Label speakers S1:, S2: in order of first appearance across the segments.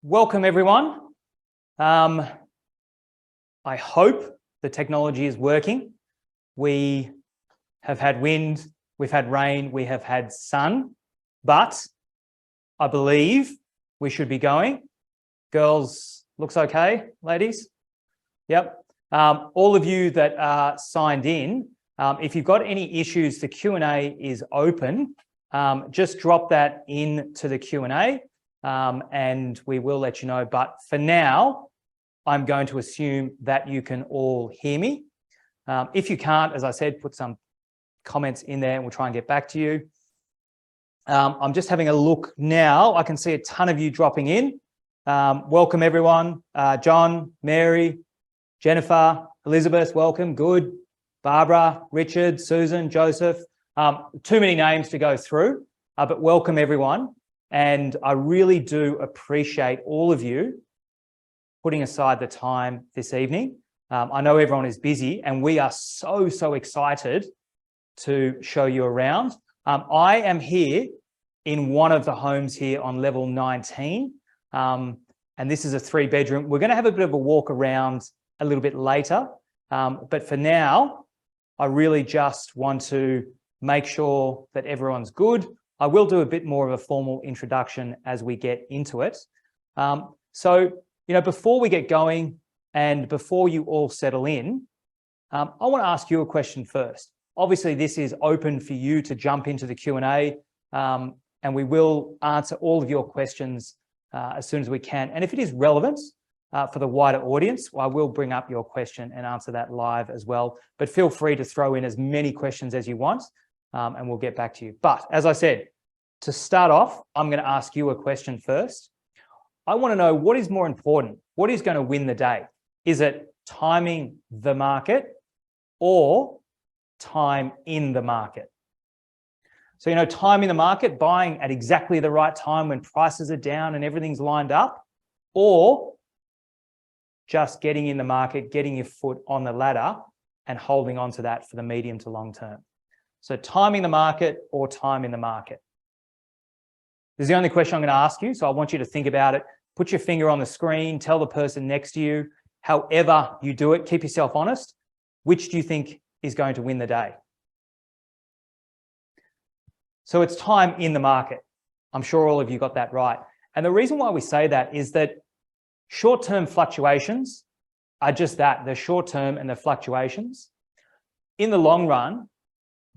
S1: Welcome everyone. I hope the technology is working. We have had wind, we've had rain, we have had sun, but I believe we should be going. Girls, looks okay, ladies? Yep. All of you that are signed in, if you've got any issues, the Q&A is open. Just drop that into the Q&A. And we will let you know. But for now, I'm going to assume that you can all hear me. If you can't, as I said, put some comments in there and we'll try and get back to you. I'm just having a look now. I can see a ton of you dropping in. Welcome, everyone. John, Mary, Jennifer, Elizabeth, welcome. Good. Barbara, Richard, Susan, Joseph. Too many names to go through, but welcome, everyone. And I really do appreciate all of you putting aside the time this evening. I know everyone is busy and we are so excited to show you around. I am here in one of the homes here on level 19. And this is a 3-bedroom. We're going to have a bit of a walk around a little bit later. But for now, I really just want to make sure that everyone's good. I will do a bit more of a formal introduction as we get into it. So, before we get going and before you all settle in, I want to ask you a question first. Obviously, this is open for you to jump into the Q&A, and we will answer all of your questions as soon as we can. And if it is relevant for the wider audience, I will bring up your question and answer that live as well. But feel free to throw in as many questions as you want. And we'll get back to you. But as I said, to start off, I'm going to ask you a question first. I want to know what is more important. What is going to win the day? Is it timing the market or time in the market? So, timing the market, buying at exactly the right time when prices are down and everything's lined up, or just getting in the market, getting your foot on the ladder and holding on to that for the medium to long term. So timing the market or time in the market? This is the only question I'm going to ask you, so I want you to think about it. Put your finger on the screen, tell the person next to you, however you do it, keep yourself honest. Which do you think is going to win the day? So it's time in the market. I'm sure all of you got that right. And the reason why we say that is that short-term fluctuations are just that. They're short-term and they're fluctuations. In the long run,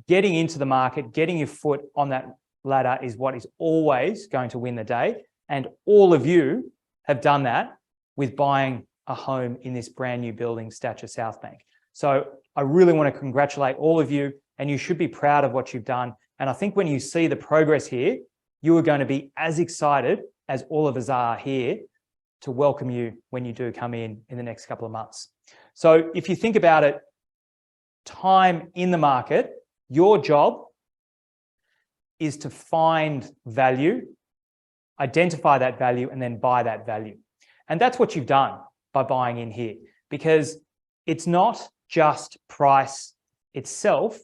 S1: getting into the market, getting your foot on that ladder is what is always going to win the day. And all of you have done that with buying a home in this brand new building, Stature Southbank. So I really want to congratulate all of you, and you should be proud of what you've done. And I think when you see the progress here, you are going to be as excited as all of us are here to welcome you when you do come in the next couple of months. So if you think about it, time in the market, your job is to find value, identify that value, and then buy that value. And that's what you've done by buying in here, because it's not just price itself,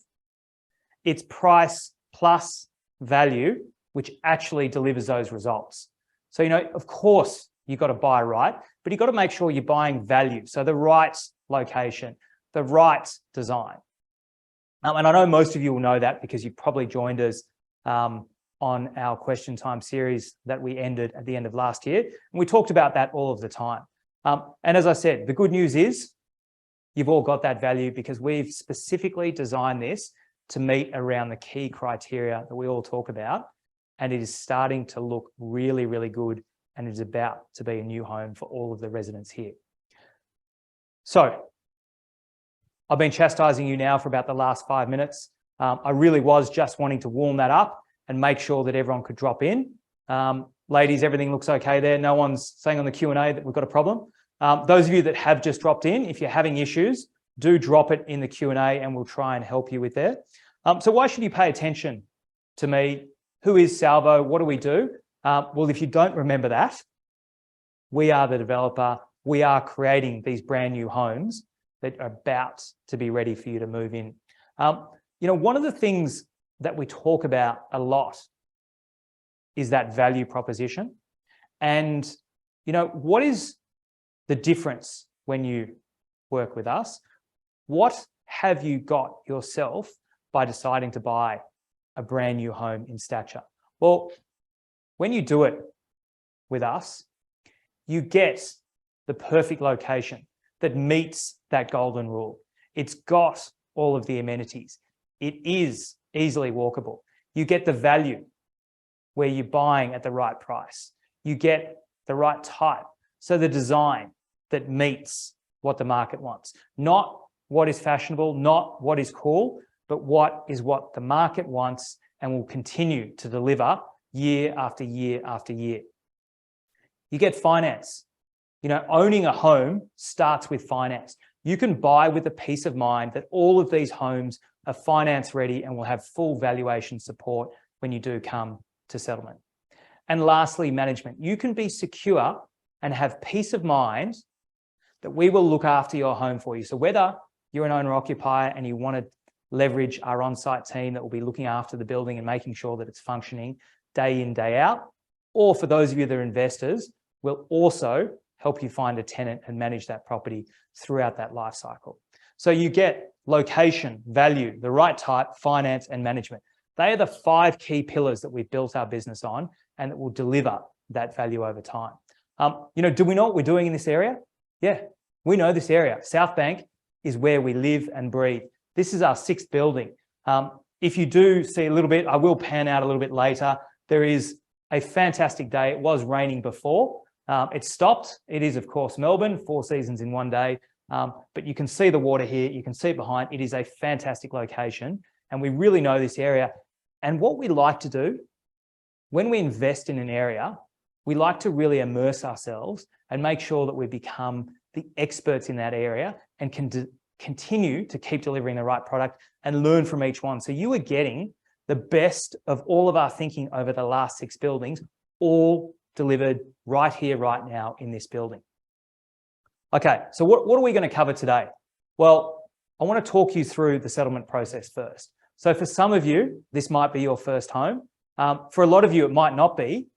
S1: it's price plus value, which actually delivers those results. So, of course, you've got to buy right, but you've got to make sure you're buying value. So the right location, the right design. And I know most of you will know that because you probably joined us on our question time series that we ended at the end of last year. And we talked about that all of the time. And as I said, the good news is you've all got that value because we've specifically designed this to meet around the key criteria that we all talk about. And it is starting to look really, really good. And it is about to be a new home for all of the residents here. So I've been chastising you now for about the last 5 minutes. I really was just wanting to warm that up and make sure that everyone could drop in. Ladies, everything looks okay there. No one's saying on the Q&A that we've got a problem. Those of you that have just dropped in, if you're having issues, do drop it in the Q&A and we'll try and help you with that. So why should you pay attention to me? Who is Salvo? What do we do? Well, if you don't remember that, we are the developer. We are creating these brand new homes that are about to be ready for you to move in. One of the things that we talk about a lot is that value proposition. And, you know, what is the difference when you work with us? What have you got yourself by deciding to buy a brand new home in Stature? Well, when you do it with us, you get the perfect location that meets that golden rule. It's got all of the amenities. It is easily walkable. You get the value where you're buying at the right price. You get the right type. So the design that meets what the market wants, not what is fashionable, not what is cool, but what the market wants and will continue to deliver year after year after year. You get finance. You know, owning a home starts with finance. You can buy with the peace of mind that all of these homes are finance ready and will have full valuation support when you do come to settlement. And lastly, management. You can be secure and have peace of mind that we will look after your home for you. So whether you're an owner-occupier and you want to leverage our on-site team that will be looking after the building and making sure that it's functioning day in, day out, or for those of you that are investors, we'll also help you find a tenant and manage that property throughout that life cycle. So you get location, value, the right type, finance, and management. They are the 5 key pillars that we've built our business on and that will deliver that value over time. You know, do we know what we're doing in this area? Yeah, we know this area. Southbank is where we live and breathe. This is our 6th building. If you do see a little bit, I will pan out a little bit later. There is a fantastic day. It was raining before. It stopped. It is, of course, Melbourne, 4 seasons in one day. But you can see the water here. You can see it behind. It is a fantastic location. And we really know this area. And what we like to do, when we invest in an area, we like to really immerse ourselves and make sure that we become the experts in that area and can continue to keep delivering the right product and learn from each one. So you are getting the best of all of our thinking over the last 6 buildings, all delivered right here, right now in this building. Okay, so what are we going to cover today? Well, I want to talk you through the settlement process first. So for some of you, this might be your first home. For a lot of you, it might not be,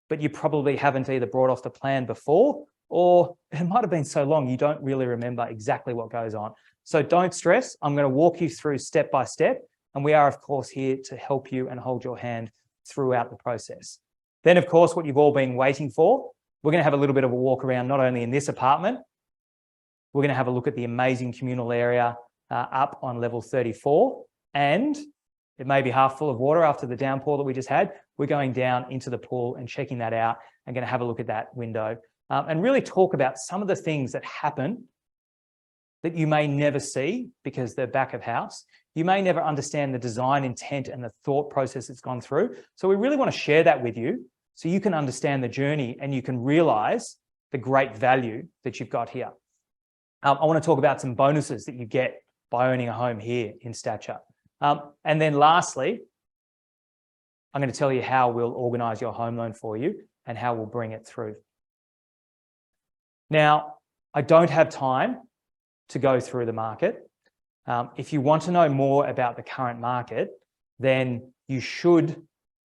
S1: but you probably haven't either brought off the plan before, or it might have been so long you don't really remember exactly what goes on. So don't stress. I'm going to walk you through step by step, and we are, of course, here to help you and hold your hand throughout the process. Then, of course, what you've all been waiting for, we're going to have a little bit of a walk around, not only in this apartment, we're going to have a look at the amazing communal area up on level 34, and it may be half full of water after the downpour that we just had. We're going down into the pool and checking that out and going to have a look at that window and really talk about some of the things that happen that you may never see because they're back of house. You may never understand the design intent and the thought process that's gone through. So we really want to share that with you so you can understand the journey and you can realize the great value that you've got here. I want to talk about some bonuses that you get by owning a home here in Stature. And then lastly, I'm going to tell you how we'll organise your home loan for you and how we'll bring it through. Now, I don't have time to go through the market. If you want to know more about the current market, then you should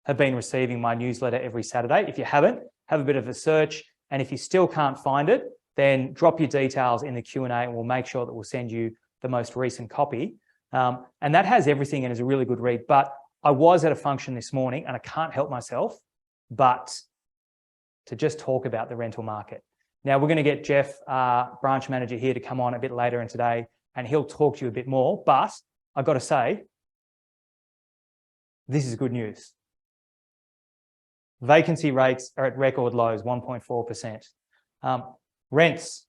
S1: have been receiving my newsletter every Saturday. If you haven't, have a bit of a search. And if you still can't find it, then drop your details in the Q&A and we'll make sure that we'll send you the most recent copy. And that has everything and is a really good read. But I was at a function this morning and I can't help myself but to just talk about the rental market. Now, we're going to get Jeff, branch manager, here to come on a bit later in today and he'll talk to you a bit more. But I've got to say, this is good news. Vacancy rates are at record lows, 1.4%. Rents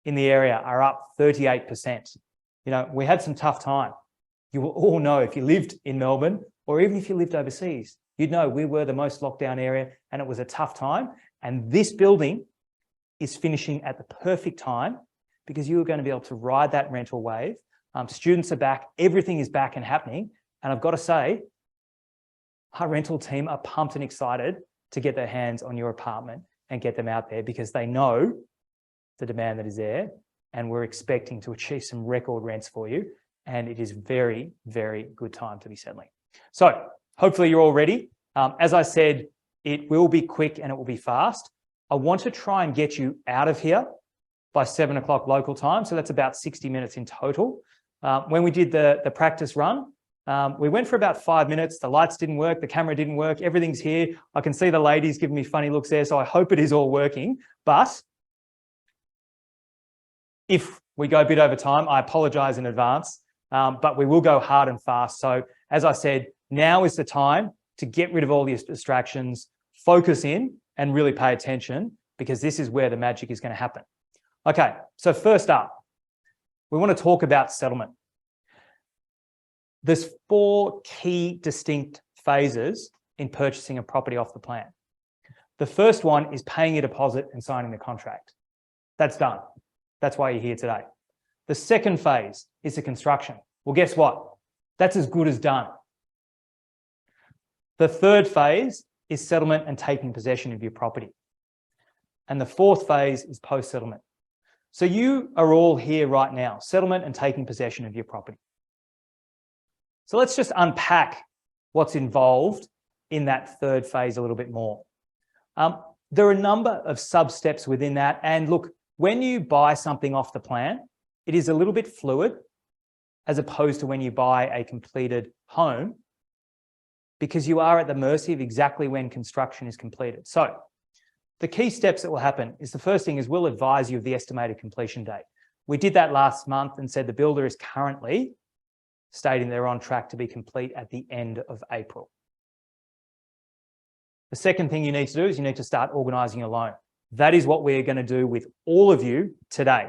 S1: in the area are up 38%. You know, we had some tough time. You will all know if you lived in Melbourne or even if you lived overseas, you'd know we were the most locked down area and it was a tough time. And this building is finishing at the perfect time because you are going to be able to ride that rental wave. Students are back, everything is back and happening. And I've got to say, our rental team are pumped and excited to get their hands on your apartment and get them out there because they know the demand that is there and we're expecting to achieve some record rents for you. And it is very, very good time to be settling. So hopefully you're all ready. As I said, it will be quick and it will be fast. I want to try and get you out of here by 7 o'clock local time. So that's about 60 minutes in total. When we did the practice run, we went for about 5 minutes. The lights didn't work. The camera didn't work. Everything's here. I can see the ladies giving me funny looks there. So I hope it is all working. But if we go a bit over time, I apologize in advance, but we will go hard and fast. So as I said, now is the time to get rid of all these distractions, focus in and really pay attention, because this is where the magic is going to happen. Okay, so first up, we want to talk about settlement. There's 4 key distinct phases in purchasing a property off the plan. The first one is paying a deposit and signing the contract. That's done. That's why you're here today. The second phase is the construction. Well, guess what? That's as good as done. The third phase is settlement and taking possession of your property. And the fourth phase is post-settlement. So you are all here right now, settlement and taking possession of your property. So let's just unpack what's involved in that third phase a little bit more. There are a number of sub-steps within that. And look, when you buy something off the plan, it is a little bit fluid as opposed to when you buy a completed home, because you are at the mercy of exactly when construction is completed. So the key steps that will happen is, the first thing is we'll advise you of the estimated completion date. We did that last month and said the builder is currently stating they're on track to be complete at the end of April. The second thing you need to do is you need to start organising your loan. That is what we're going to do with all of you today.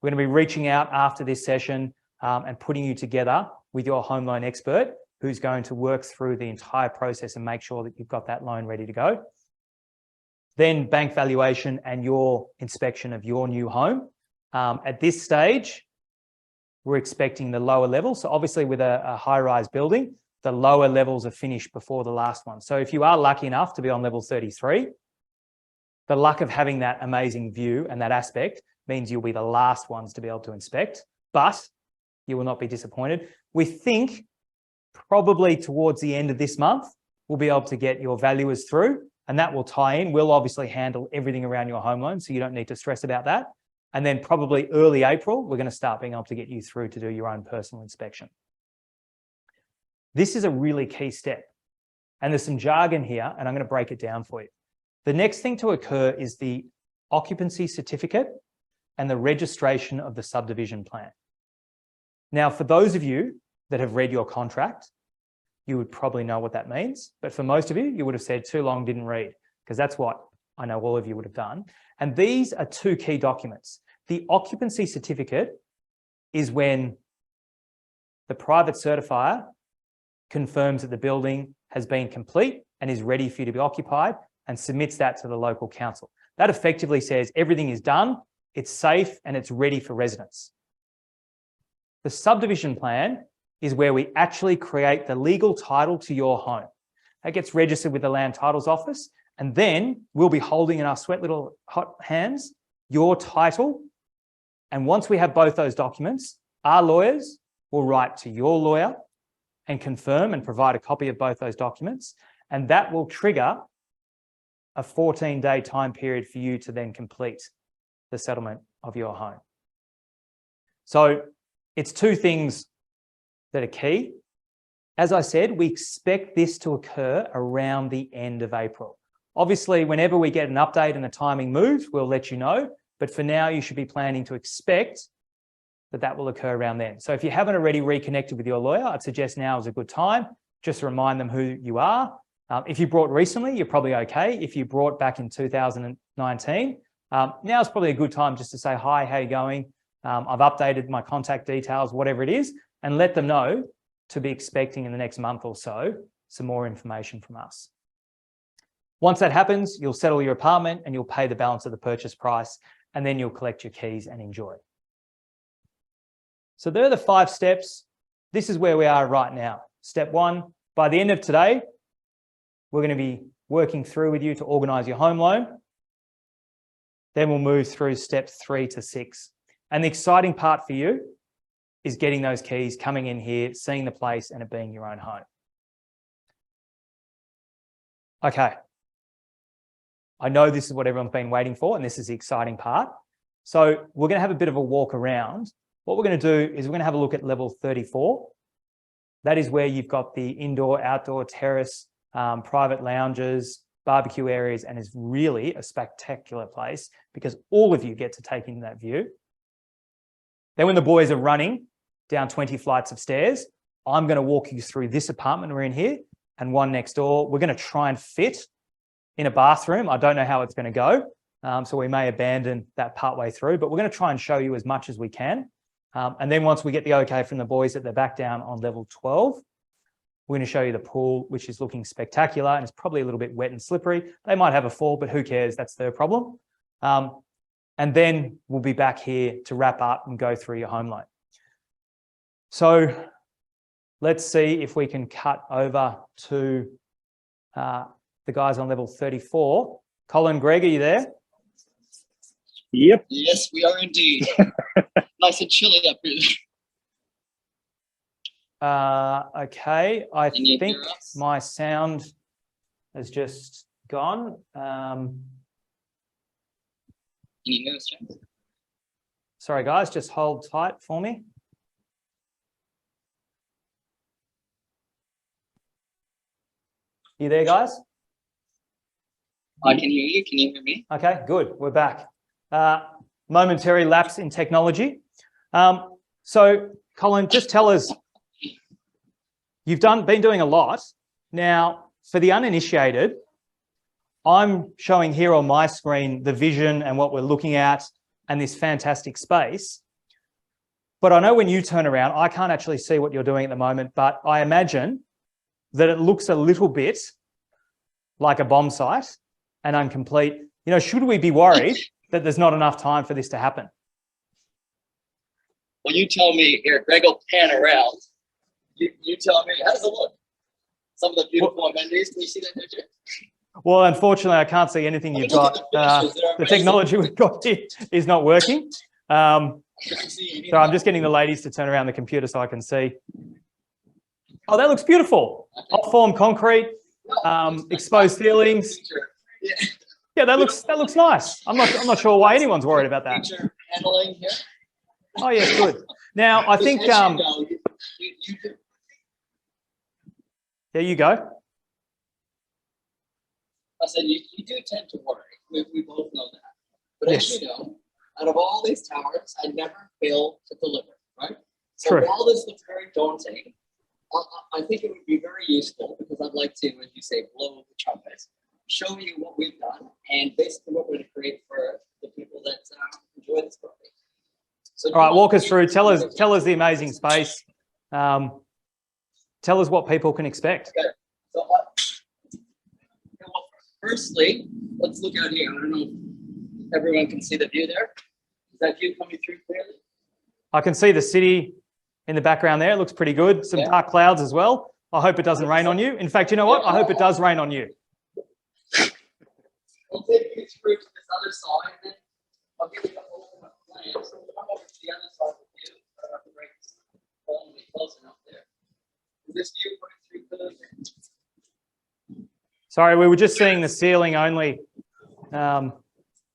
S1: We're going to be reaching out after this session and putting you together with your home loan expert, who's going to work through the entire process and make sure that you've got that loan ready to go. Then bank valuation and your inspection of your new home. At this stage, we're expecting the lower level. So obviously with a high-rise building, the lower levels are finished before the last one. So if you are lucky enough to be on level 33, the luck of having that amazing view and that aspect means you'll be the last ones to be able to inspect, but you will not be disappointed. We think probably towards the end of this month, we'll be able to get your valuers through, and that will tie in. We'll obviously handle everything around your home loan, so you don't need to stress about that. And then probably early April, we're going to start being able to get you through to do your own personal inspection. This is a really key step. And there's some jargon here, and I'm going to break it down for you. The next thing to occur is the occupancy certificate and the registration of the subdivision plan. Now, for those of you that have read your contract, you would probably know what that means. But for most of you, you would have said too long, didn't read, because that's what I know all of you would have done. And these are 2 key documents. The occupancy certificate is when the private certifier confirms that the building has been complete and is ready for you to be occupied, and submits that to the local council. That effectively says everything is done, it's safe, and it's ready for residents. The subdivision plan is where we actually create the legal title to your home. That gets registered with the Land Titles Office, and then we'll be holding in our sweat little hot hands your title. And once we have both those documents, our lawyers will write to your lawyer and confirm and provide a copy of both those documents, and that will trigger a 14-day time period for you to then complete the settlement of your home. So it's 2 things that are key. As I said, we expect this to occur around the end of April. Obviously, whenever we get an update and the timing moves, we'll let you know. But for now, you should be planning to expect that that will occur around then. So if you haven't already reconnected with your lawyer, I'd suggest now is a good time. Just remind them who you are. If you brought recently, you're probably okay. If you brought back in 2019, now is probably a good time just to say, hi, how you going? I've updated my contact details, whatever it is, and let them know to be expecting in the next month or so some more information from us. Once that happens, you'll settle your apartment and you'll pay the balance of the purchase price, and then you'll collect your keys and enjoy. So there are the 5 steps. This is where we are right now. Step 1, by the end of today, we're going to be working through with you to organise your home loan. Then we'll move through steps 3 to 6. And the exciting part for you is getting those keys, coming in here, seeing the place, and it being your own home. Okay. I know this is what everyone's been waiting for, and this is the exciting part. So we're going to have a bit of a walk around. What we're going to do is we're going to have a look at level 34. That is where you've got the indoor, outdoor, terrace, private lounges, barbecue areas, and is really a spectacular place because all of you get to take in that view. Then when the boys are running down 20 flights of stairs, I'm going to walk you through this apartment we're in here and one next door. We're going to try and fit in a bathroom. I don't know how it's going to go, so we may abandon that partway through, but we're going to try and show you as much as we can. And then once we get the okay from the boys that they're back down on level 12, we're going to show you the pool, which is looking spectacular and it's probably a little bit wet and slippery. They might have a fall, but who cares? That's their problem. And then we'll be back here to wrap up and go through your home loan. So let's see if we can cut over to the guys on level 34. Colin, Greg, are you there?
S2: Yep.
S3: Yes, we are indeed. Nice and chilly up here.
S1: Okay, I
S3: Can you
S1: think
S3: hear us?
S1: my sound has just gone.
S3: Can you hear us, James?
S1: Sorry, guys, just hold tight for me. You there, guys?
S3: I can hear you. Can you hear me?
S1: Okay, good. We're back. Momentary lapse in technology. So, Colin, just tell us, you've been doing a lot. Now, for the uninitiated, I'm showing here on my screen the vision and what we're looking at and this fantastic space. But I know when you turn around, I can't actually see what you're doing at the moment, but I imagine that it looks a little bit like a bomb site and incomplete. You know, should we be worried that there's not enough time for this to happen?
S3: Well, you tell me here, Greg will pan around. You tell me, how does it look? Some of the beautiful amenities. Can you see that picture?
S1: Well, unfortunately, I can't see anything you've got. The technology we've got here is not working. So I'm just getting the ladies to turn around the computer so I can see. Oh, that looks beautiful. Off-form concrete, exposed ceilings. Yeah, that looks nice. I'm not sure why anyone's worried about that.
S3: Feature handling here.
S1: Oh yeah, good. Now I think there you go.
S3: I said you do tend to worry. We both know that. But
S1: Yes.
S3: as you know, out of all these towers, I never fail to deliver, right? So
S1: True.
S3: while this looks very daunting, I think it would be very useful because I'd like to, as you say, blow the trumpet, show you what we've done and basically what we're going to create for the people that enjoy this property. So
S1: All right, walk us through. Tell us the amazing space. Tell us what people can expect.
S3: Okay. So, firstly, let's look out here. I don't know if everyone can see the view there. Is that view coming through clearly?
S1: I can see the city in the background there. It looks pretty good. Some dark clouds as well. I hope it doesn't rain on you. In fact, you know what? I hope it does rain on you.
S3: We'll take you through to this other side, and then I'll give you the whole plan. So we'll come over to the other side of the view. I don't have to break this only close enough there. Is this view coming through clearly?
S1: Sorry, we were just seeing the ceiling only.
S3: Yeah.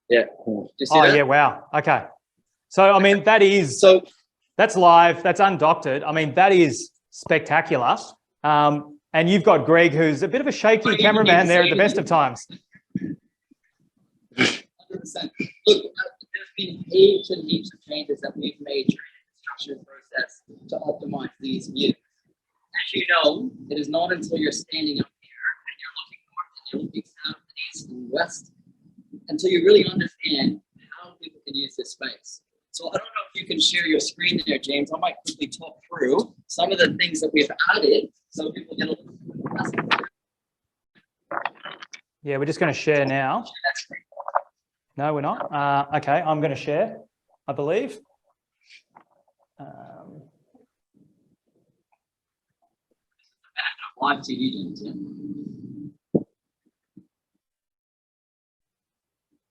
S3: Do you see
S1: Oh
S3: that?
S1: yeah, wow. Okay. So I mean, that's live. That's undoctored. I mean, that is spectacular. And you've got Greg, who's a bit of a shaky cameraman there at the best of times.
S3: 100%. Look, there's been heaps and heaps of changes that we've made during the construction process to optimize these views. As you know, it is not until you're standing up here and you're looking north and you're looking south and east and west until you really understand how people can use this space. So I don't know if you can share your screen there, James. I might quickly talk through some of the things that we've added so people get a little bit.
S1: Yeah, we're just going to share now.
S3: Share that screen.
S1: No, we're not. Okay, I'm going to share, I believe.
S3: Live TV, James. Yeah.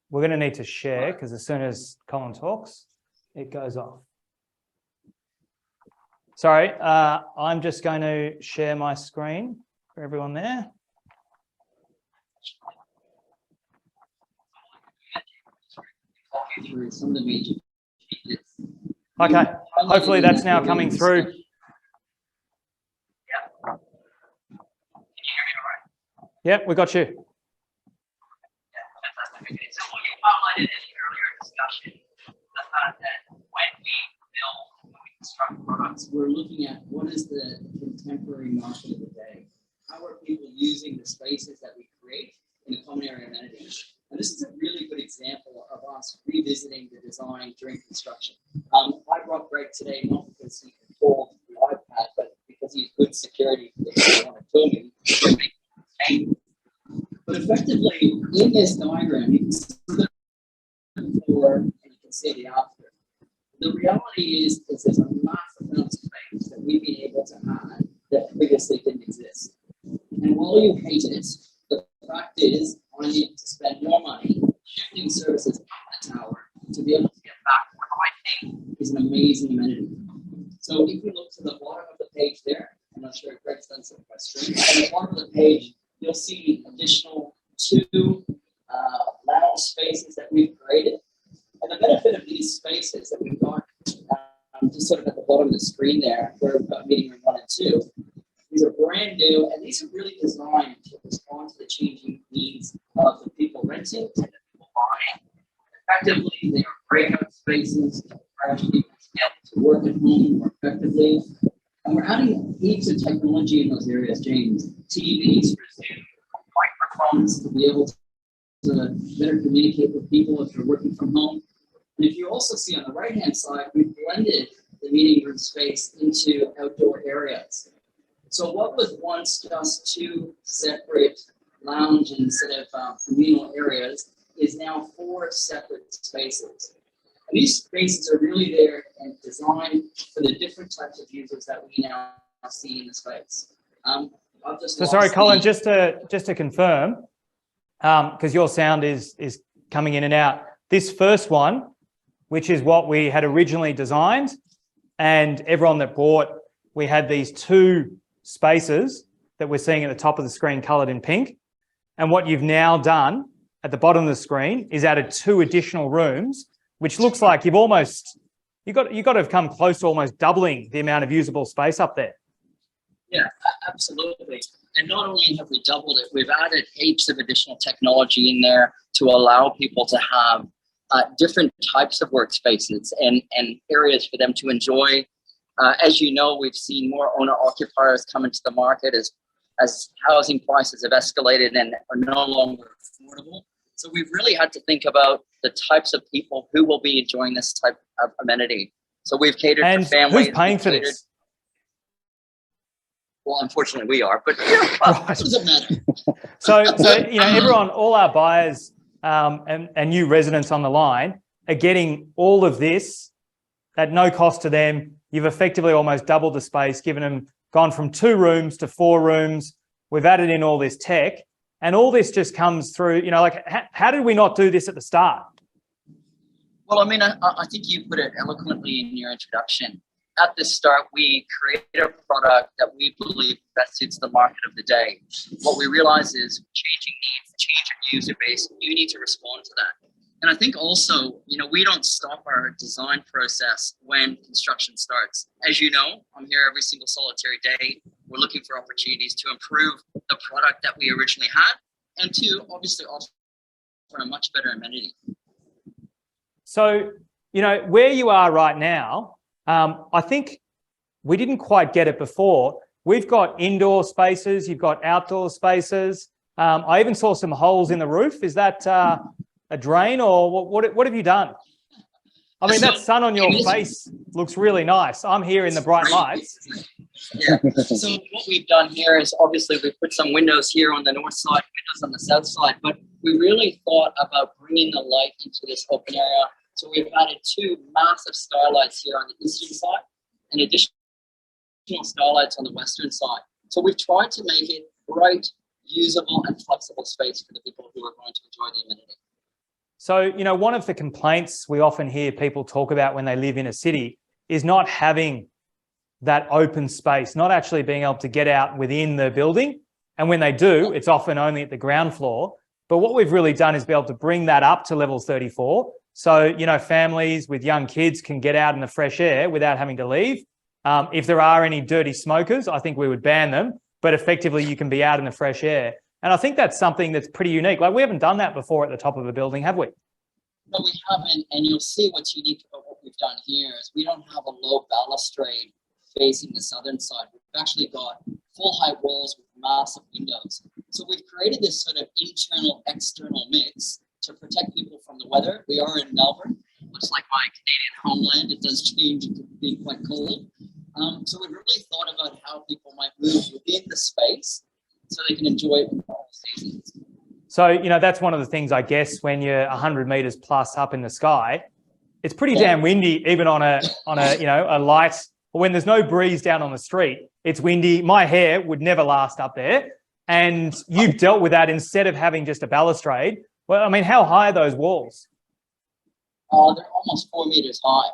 S1: We're going to need to share because as soon as Colin talks, it goes off. Sorry, I'm just going to share my screen for everyone there.
S3: you through some of the major changes.
S1: Okay.
S3: You
S1: Hopefully
S3: highlighted
S1: that's
S3: in
S1: now
S3: that
S1: coming
S3: earlier
S1: through.
S3: discussion. Yeah. Can you hear me all right?
S1: Yep, we got you.
S3: Yeah, fantastic. Okay, so what you highlighted in the earlier discussion, the fact that when we construct products, we're looking at what is the contemporary market of the day. How are people using the spaces that we create in the common area amenities? And this is a really good example of us revisiting the design during construction. I brought Greg today not because he controlled the iPad, but because he's good security. He doesn't want to kill me. But effectively, in this diagram, you can see the before and you can see the after. The reality is there's a massive amount of space that we've been able to add that previously didn't exist. And while you hate it, the fact is I need to spend more money shifting services up the tower to be able to get back to what I think is an amazing amenity. So if you look to the bottom of the page there, I'm not sure if Greg's done some questions. On the bottom of the page, you'll see additional 2 lounge spaces that we've created. And the benefit of these spaces that we've got just sort of at the bottom of the screen there, where we've got meeting room 1 and 2, these are brand new, and these are really designed to respond to the changing needs of the people renting and the people buying. Effectively, they are breakout spaces where people be able to work at home more effectively. And we're adding heaps of technology in those areas, James. TVs for Zoom, microphones to be able to better communicate with people if they're working from home. And if you also see on the right-hand side, we've blended the meeting room space into outdoor areas. So what was once just 2 separate lounge and instead of communal areas is now 4 separate spaces. And these spaces are really there and designed for the different types of users that we now see in the space.
S1: So sorry, Colin, just to confirm, because your sound is coming in and out. This first one, which is what we had originally designed, and everyone that bought, we had these 2 spaces that we're seeing at the top of the screen coloured in pink. And what you've now done at the bottom of the screen is added 2 additional rooms, which looks like you've got to have come close to almost doubling the amount of usable space up there.
S3: Yeah, absolutely. And not only have we doubled it, we've added heaps of additional technology in there to allow people to have different types of workspaces and areas for them to enjoy. As you know, we've seen more owner-occupiers come into the market as housing prices have escalated and are no longer affordable. So we've really had to think about the types of people who will be enjoying this type of amenity. So we've catered for families.
S1: Who's paying for this?
S3: Well, unfortunately, we are, but it doesn't matter.
S1: So everyone, all our buyers and new residents on the line are getting all of this at no cost to them. You've effectively almost doubled the space, gone from 2 rooms to 4 rooms. We've added in all this tech, and all this just comes through. How did we not do this at the start?
S3: Well, I mean, I think you put it eloquently in your introduction. At the start, we created a product that we believe best suits the market of the day. What we realize is changing needs, changing user base, you need to respond to that. And I think also, we don't stop our design process when construction starts. As you know, I'm here every single solitary day. We're looking for opportunities to improve the product that we originally had and to obviously offer a much better amenity.
S1: So, where you are right now, I think we didn't quite get it before. We've got indoor spaces, you've got outdoor spaces. I even saw some holes in the roof. Is that a drain, or what have you done? I mean, that sun on your face looks really nice. I'm here in the bright lights.
S3: Yeah. So what we've done here is obviously we've put some windows here on the north side, windows on the south side, but we really thought about bringing the light into this open area. So we've added 2 massive skylights here on the eastern side and additional skylights on the western side. So we've tried to make it bright, usable, and flexible space for the people who are going to enjoy the amenity.
S1: So, one of the complaints we often hear people talk about when they live in a city is not having that open space, not actually being able to get out within the building. And when they do, it's often only at the ground floor. But what we've really done is be able to bring that up to level 34 So, you know, families with young kids can get out in the fresh air without having to leave. If there are any dirty smokers, I think we would ban them, but effectively you can be out in the fresh air. And I think that's something that's pretty unique. Like, we haven't done that before at the top of a building, have we?
S3: No, we haven't, and you'll see what's unique about what we've done here is we don't have a low balustrade facing the southern side. We've actually got full height walls with massive windows. So we've created this sort of internal-external mix to protect people from the weather. We are in Melbourne, looks like my Canadian homeland. It does change into being quite cold. So we've really thought about how people might move within the space so they can enjoy it in all seasons.
S1: So, you know, that's one of the things, I guess, when you're 100 meters plus up in the sky, it's pretty damn windy, even on a you know, a light, when there's no breeze down on the street, it's windy. My hair would never last up there. And you've dealt with that instead of having just a balustrade. Well, I mean, how high are those walls?
S3: They're almost 4 meters high.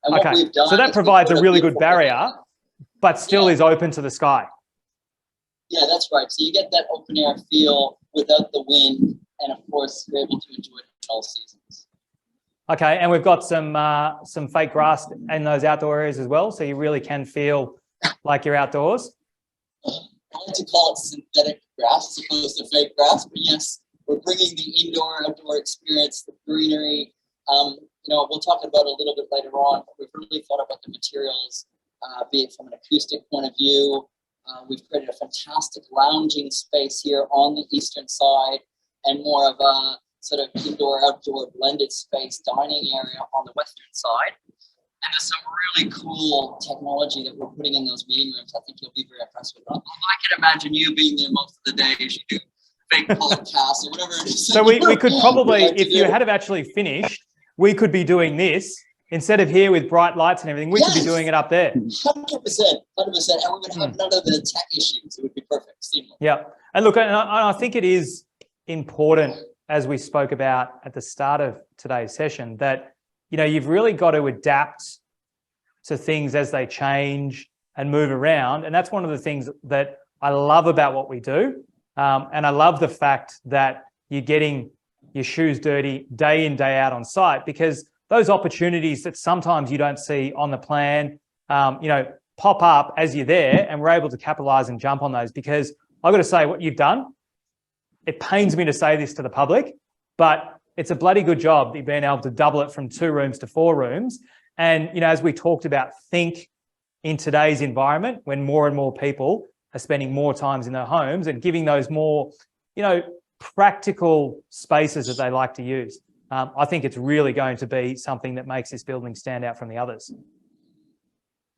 S3: And what we've done
S1: so that provides a really good barrier, but still is open to the sky.
S3: Yeah, that's right. So you get that open air feel without the wind, and of course, you're able to enjoy it in all seasons.
S1: Okay, and we've got some fake grass in those outdoor areas as well, so you really can feel like you're outdoors.
S3: I like to call it synthetic grass as opposed to fake grass, but yes, we're bringing the indoor-outdoor experience, the greenery. You know, we'll talk about it a little bit later on, but we've really thought about the materials, be it from an acoustic point of view. We've created a fantastic lounging space here on the eastern side and more of a sort of indoor-outdoor blended space dining area on the western side. And there's some really cool technology that we're putting in those meeting rooms. I think you'll be very impressed with that. I can imagine you being there most of the day as you do fake podcasts or whatever it is. So
S1: we could probably, if you had have actually finished, we could be doing this. Instead of here with bright lights and everything, we could be doing it up there. 100%,
S3: 100%. And we would have none of the tech issues. It would be perfect. Seamless. Yeah.
S1: And look, and I think it is important, as we spoke about at the start of today's session, that, you know, you've really got to adapt to things as they change and move around. And that's one of the things that I love about what we do. And I love the fact that you're getting your shoes dirty day in, day out on site, because those opportunities that sometimes you don't see on the plan, you know, pop up as you're there, and we're able to capitalize and jump on those. Because I've got to say, what you've done, it pains me to say this to the public, but it's a bloody good job that you've been able to double it from 2 rooms to 4 rooms. And, you know, as we talked about, think in today's environment, when more and more people are spending more times in their homes and giving those more, you know, practical spaces that they like to use. I think it's really going to be something that makes this building stand out from the others.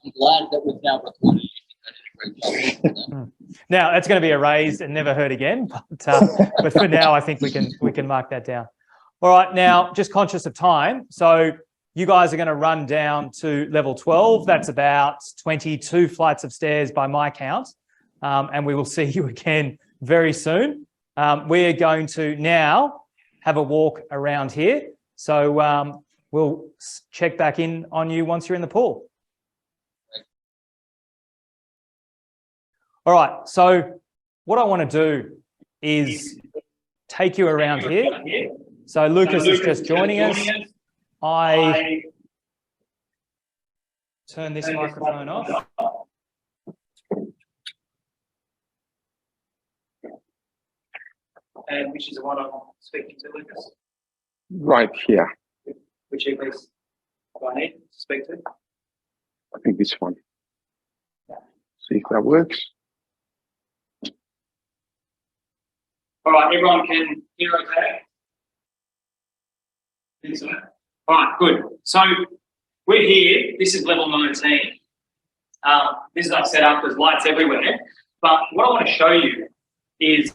S3: I'm glad that we've now recorded you. I did a great job.
S1: Now, it's going to be erased and never heard again, but for now, I think we can mark that down. All right, now, just conscious of time. So you guys are going to run down to level 12. That's about 22 flights of stairs by my count. And we will see you again very soon. We're going to now have a walk around here. So we'll check back in on you once you're in the pool. All right, so what I want to do is take you around here. So Lucas is just joining us. I turn this microphone off.
S4: And which is the one I'm speaking to, Lucas?
S2: Right here.
S4: Which English do I need to speak to?
S2: I think this one. See if that works.
S4: All right, everyone can hear okay? Think so. All right, good. So we're here. This is level 19. This is our setup. There's lights everywhere. But what I want to show you is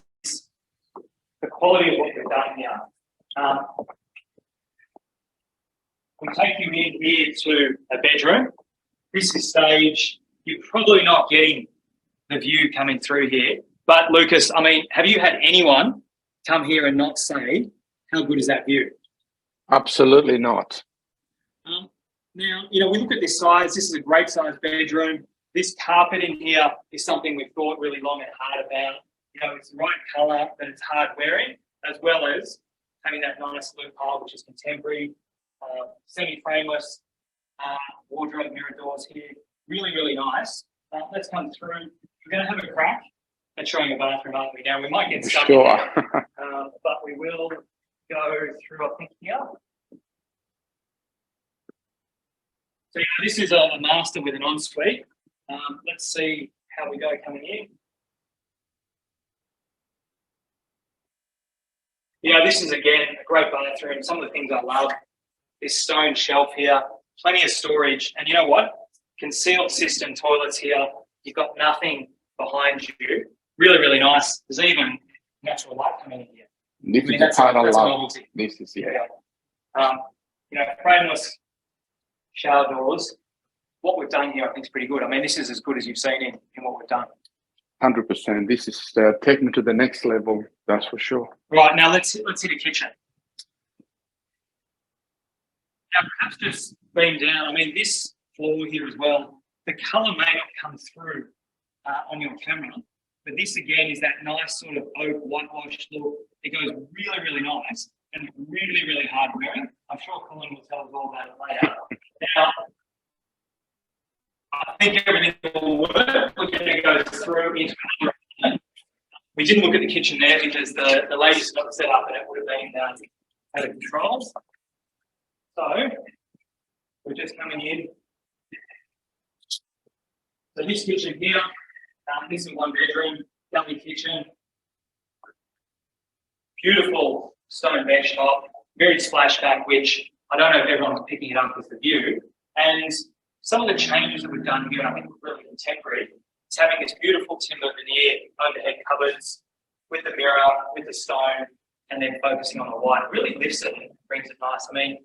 S4: the quality of what we've done here. We take you in here to a bedroom. This is stage. You're probably not getting the view coming through here. But Lucas, I mean, have you had anyone come here and not say, how good is that view?
S2: Absolutely not.
S4: Now, you know, we look at this size. This is a great size bedroom. This carpet in here is something we've thought really long and hard about. You know, it's the right colour, but it's hard wearing, as well as having that nice loophole, which is contemporary. semi-frameless wardrobe mirror doors here. Really, really nice. Let's come through. We're going to have a crack at showing a bathroom, aren't we? Now, we might get stuck in there, but we will go through, I think, here. So yeah, this is a master with an ensuite. Let's see how we go coming in. Yeah, this is again a great bathroom. Some of the things I love, this stone shelf here, plenty of storage, and you know what? Concealed cistern toilets here. You've got nothing behind you. Really, really nice. There's even natural light coming in here.
S2: This is the part I love. This is, yeah.
S4: You know, frameless shower doors. What we've done here, I think, is pretty good. I mean, this is as good as you've seen in what we've done.
S2: 100%. This is taking it to the next level. That's for sure.
S4: Right, now let's hit a kitchen. Now, perhaps just beam down. I mean, this floor here as well. The colour may not come through on your camera, but this again is that nice sort of oak whitewash look. It goes really, really nice and really, really hard wearing. I'm sure Colin will tell us all about it later. Now, I think everything will work. We're going to go through into another room. We didn't look at the kitchen there because the ladies got set up and it would have been out of control. So we're just coming in. So this kitchen here, this is one bedroom, lovely kitchen. Beautiful stone bench top, very splashback, which I don't know if everyone's picking it up with the view. And some of the changes that we've done here, I think, are really contemporary. It's having this beautiful timber veneer overhead cupboards with the mirror, with the stone, and then focusing on the white. It really lifts it and brings it nice. I mean,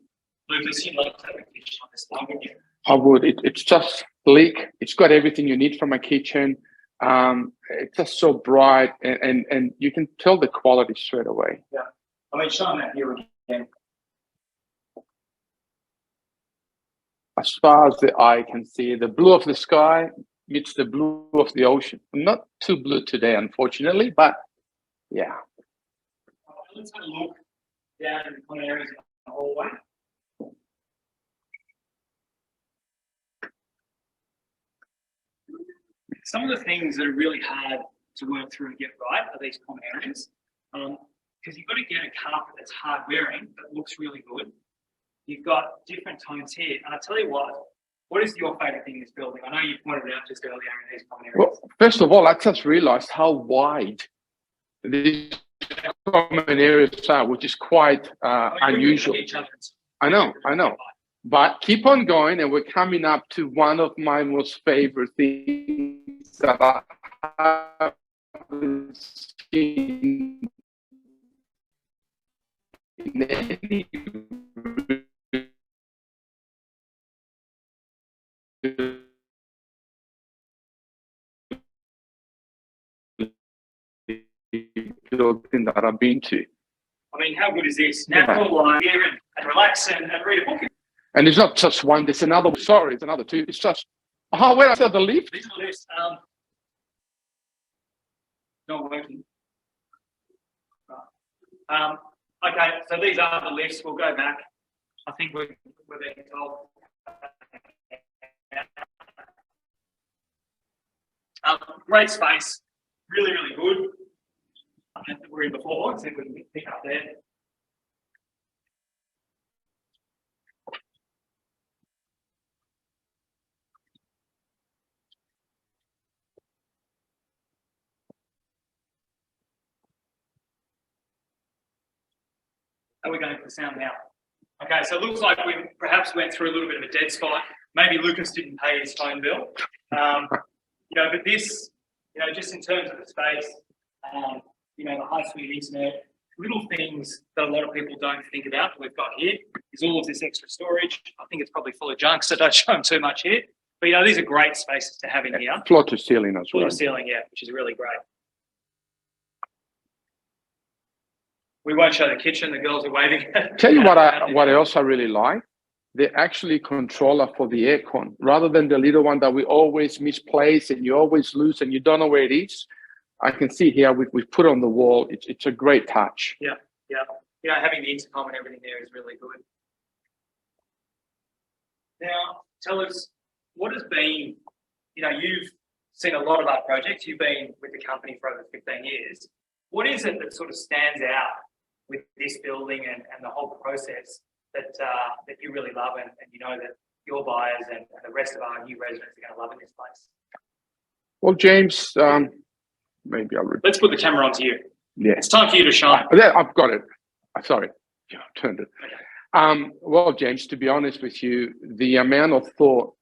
S4: Lucas, you'd like to have a kitchen on this one, wouldn't you?
S2: I would. It's just sleek. It's got everything you need from a kitchen. It's just so bright, and you can tell the quality straight away.
S4: Yeah. I mean, showing that here again.
S2: As far as the eye can see, the blue of the sky meets the blue of the ocean. Not too blue today, unfortunately, but yeah.
S4: Let's have a look down in the common areas of the hallway. Some of the things that are really hard to work through and get right are these common areas. Because you've got to get a carpet that's hard wearing, but looks really good. You've got different tones here. And I tell you what is your favourite thing in this building? I know you pointed it out just earlier in these common areas.
S2: Well, first of all, I just realized how wide these common areas are, which is quite unusual. I know. But keep on going, and we're coming up to one of my most favorite things that I haven't seen in any building that I've been to.
S4: I mean, how good is this? Natural light here and relax and read a book.
S2: And it's not just one, there's another, sorry, it's another two. It's just, where I said the lift?
S4: These are the lifts. Not working. Okay, so these are the lifts. We'll go back. I think we're being told. Great space. Really, really good. We're in before. Let's see if we can pick up there. Are we going for sound now? Okay, so it looks like we perhaps went through a little bit of a dead spot. Maybe Lucas didn't pay his phone bill. But this, just in terms of the space, the high-speed internet, little things that a lot of people don't think about that we've got here is all of this extra storage. I think it's probably full of junk, so don't show them too much here. But, these are great spaces to have in here.
S2: Floor to ceiling as well.
S4: Floor to ceiling, yeah, which is really great. We won't show the kitchen. The girls are waving.
S2: Tell you what else I really like. They actually controller for the aircon rather than the little one that we always misplace and you always lose and you don't know where it is. I can see here we've put on the wall. It's a great touch.
S4: Yeah. Having the intercom and everything there is really good. Now, tell us, what has been, you've seen a lot of our projects. You've been with the company for over 15 years. What is it that sort of stands out with this building and the whole process that you really love and you know that your buyers and the rest of our new residents are going to love in this place?
S2: Well, James, maybe I'll repeat.
S4: Let's put the camera onto you.
S2: Yeah.
S4: It's time for you to shine.
S2: Yeah, I've got it. Sorry, turned it. Well, James, to be honest with you, the amount of thought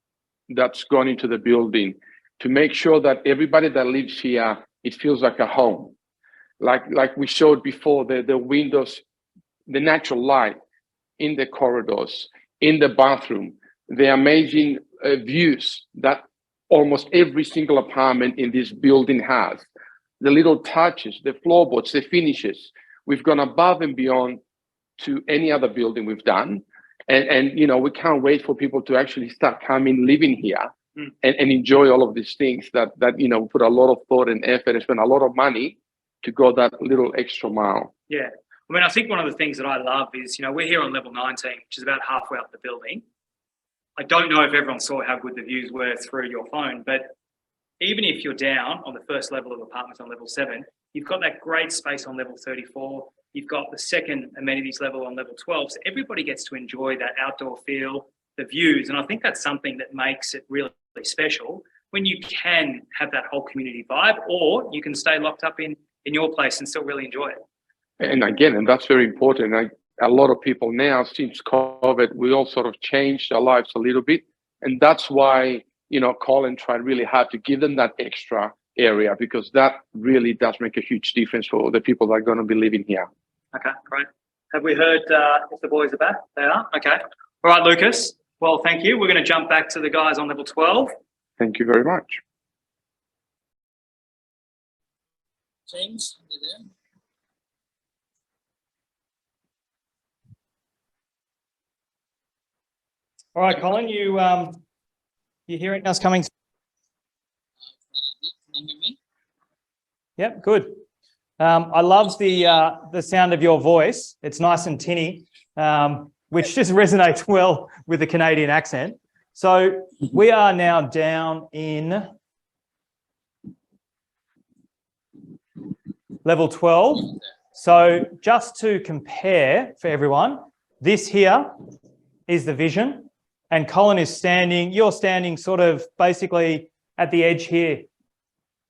S2: that's gone into the building to make sure that everybody that lives here, it feels like a home. Like we showed before, the windows, the natural light in the corridors, in the bathroom, the amazing views that almost every single apartment in this building has, the little touches, the floorboards, the finishes. We've gone above and beyond to any other building we've done. And we can't wait for people to actually start coming, living here and enjoy all of these things that put a lot of thought and effort and spend a lot of money to go that little extra mile.
S4: Yeah. I mean, I think one of the things that I love is, we're here on level 19, which is about halfway up the building. I don't know if everyone saw how good the views were through your phone, but even if you're down on the first level of apartments on level 7, you've got that great space on level 34. You've got the second amenities level on level 12. So everybody gets to enjoy that outdoor feel, the views. And I think that's something that makes it really special when you can have that whole community vibe, or you can stay locked up in your place and still really enjoy it.
S2: And again, and that's very important. A lot of people now, since COVID, we all sort of changed our lives a little bit. And that's why, Colin tried really hard to give them that extra area, because that really does make a huge difference for the people that are going to be living here.
S4: Okay, great. Have we heard if the boys are back? They are? Okay. All right, Lucas. Well, thank you. We're going to jump back to the guys on level 12.
S2: Thank you very much.
S3: James, are you there?
S1: All right, Colin, you hearing us coming?
S3: Can you hear me?
S1: Yep, good. I love the sound of your voice. It's nice and tinny, which just resonates well with the Canadian accent. So we are now down in level 12. So just to compare for everyone, this here is the vision. And Colin is standing, you're standing sort of basically at the edge here.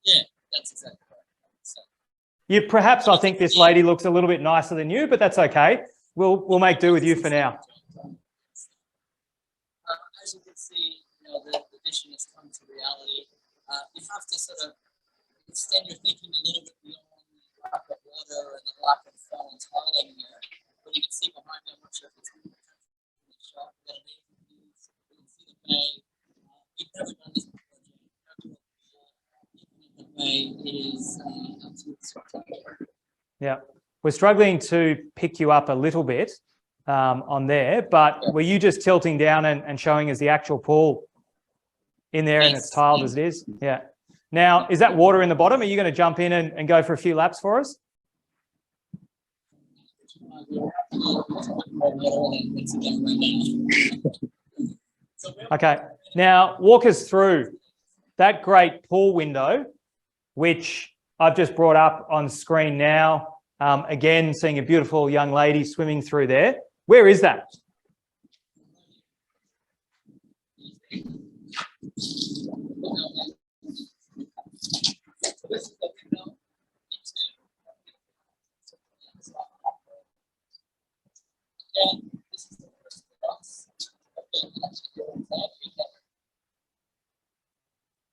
S3: Yeah, that's exactly right. So,
S1: Perhaps I think this lady looks a little bit nicer than you, but that's okay. We'll make do with you for now.
S3: as you can see, the vision has come to reality. You have to sort of extend your thinking a little bit beyond the lack of water and the lack of fun and tiling here. But you can see behind me, I'm not sure if it's in the shot, but you can see the bay. We've never done this before, Jane. The bay is absolutely spectacular.
S1: Yeah, we're struggling to pick you up a little bit on there, but were you just tilting down and showing us the actual pool in there, and it's tiled as it is? Yeah. Now, is that water in the bottom? Are you going to jump in and go for a few laps for us? Okay. Now, walk us through that great pool window, which I've just brought up on screen now. Again, seeing a beautiful young lady swimming through there. Where is that?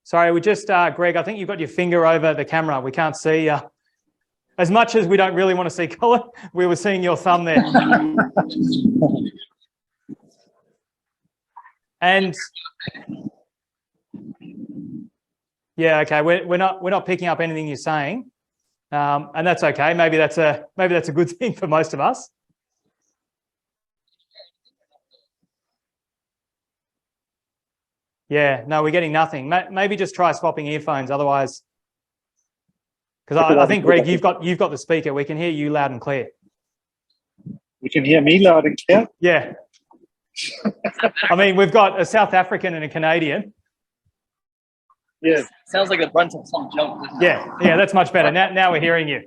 S1: Sorry, we just, Greg, I think you've got your finger over the camera. We can't see. As much as we don't really want to see Colin, we were seeing your thumb there. And yeah, okay, we're not picking up anything you're saying, and that's okay. Maybe that's a good thing for most of us. Yeah, no, we're getting nothing. Maybe just try swapping earphones, otherwise. Because I think, Greg, you've got the speaker. We can hear you loud and clear.
S5: You can hear me loud and clear?
S1: Yeah. I mean, we've got a South African and a Canadian.
S3: Yeah. Sounds like the brunt of some joke.
S1: Yeah, yeah, that's much better. Now we're hearing you.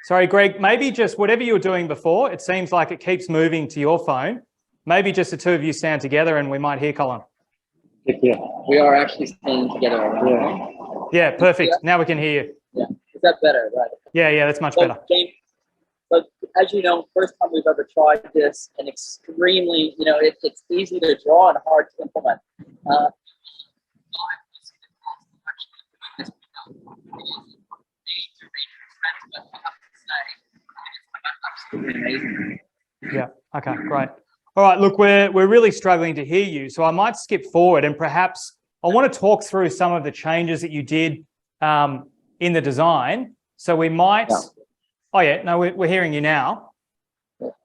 S1: Sorry, Greg, maybe just whatever you were doing before, it seems like it keeps moving to your phone. Maybe just the two of you stand together and we might hear Colin.
S3: Yeah. We are actually standing together.
S1: Yeah, perfect. Now we can hear you.
S3: Yeah. Is that better? Right.
S1: Yeah, that's much better.
S3: James, but as you know, first time we've ever tried this, and extremely, it's easy to draw and hard to implement. Amazing.
S1: Yeah. Okay. Great. All right. Look, we're really struggling to hear you, so I might skip forward and perhaps I want to talk through some of the changes that you did in the design. So we might. Yeah. Oh yeah. No, we're hearing you now.
S3: So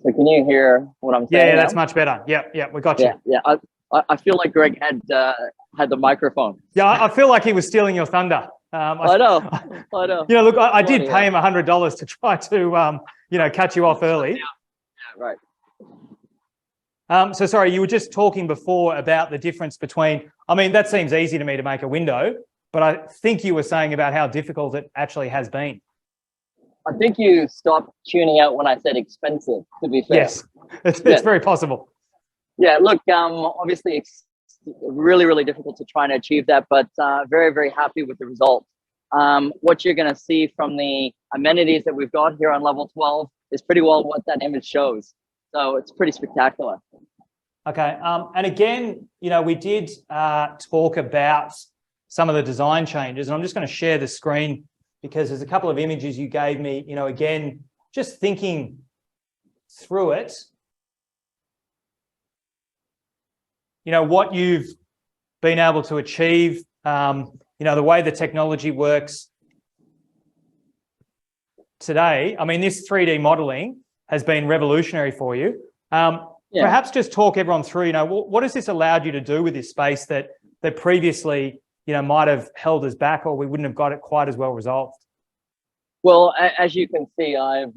S3: can you hear what I'm saying?
S1: Yeah, that's much better. Yeah, we got you.
S3: Yeah. I feel like Greg had the microphone.
S1: Yeah, I feel like he was stealing your thunder.
S3: I know.
S1: Look, I did pay him $100 to try to, catch you off early.
S3: Yeah, right.
S1: So sorry, you were just talking before about the difference between, I mean, that seems easy to me to make a window, but I think you were saying about how difficult it actually has been.
S3: I think you stopped tuning out when I said expensive, to be fair.
S1: Yes, it's very possible.
S3: Yeah, look, obviously it's really, really difficult to try and achieve that, but very, very happy with the result. What you're going to see from the amenities that we've got here on level 12 is pretty well what that image shows. So it's pretty spectacular.
S1: Okay. And again, we did talk about some of the design changes, and I'm just going to share the screen because there's a couple of images you gave me, again, just thinking through it. What you've been able to achieve, the way the technology works today. I mean, this 3D modeling has been revolutionary for you. Perhaps just talk everyone through, what has this allowed you to do with this space that previously, might have held us back, or we wouldn't have got it quite as well resolved?
S3: Well, as you can see, I've,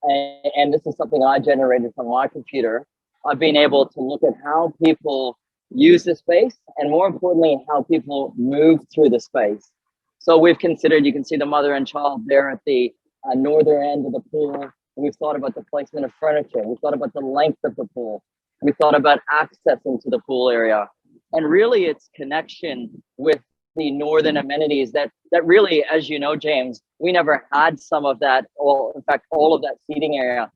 S3: and this is something I generated from my computer, I've been able to look at how people use the space and more importantly, how people move through the space. So we've considered, you can see the mother and child there at the northern end of the pool. We've thought about the placement of furniture. We've thought about the length of the pool. We thought about access into the pool area. And really its connection with the northern amenities that really, as you know, James, we never had some of that, or in fact, all of that seating area.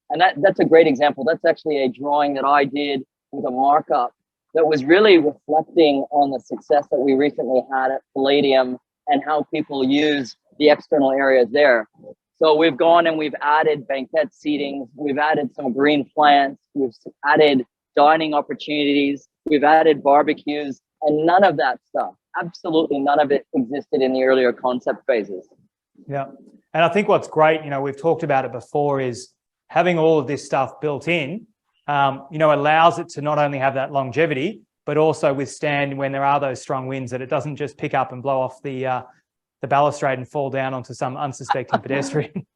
S3: And that's a great example. That's actually a drawing that I did with a markup that was really reflecting on the success that we recently had at Palladium and how people use the external areas there. So we've gone and we've added banquet seating, we've added some green plants, we've added dining opportunities, we've added barbecues, and none of that stuff, absolutely none of it existed in the earlier concept phases.
S1: Yeah. And I think what's great, we've talked about it before, is having all of this stuff built in, allows it to not only have that longevity, but also withstand when there are those strong winds, that it doesn't just pick up and blow off the balustrade and fall down onto some unsuspecting pedestrian.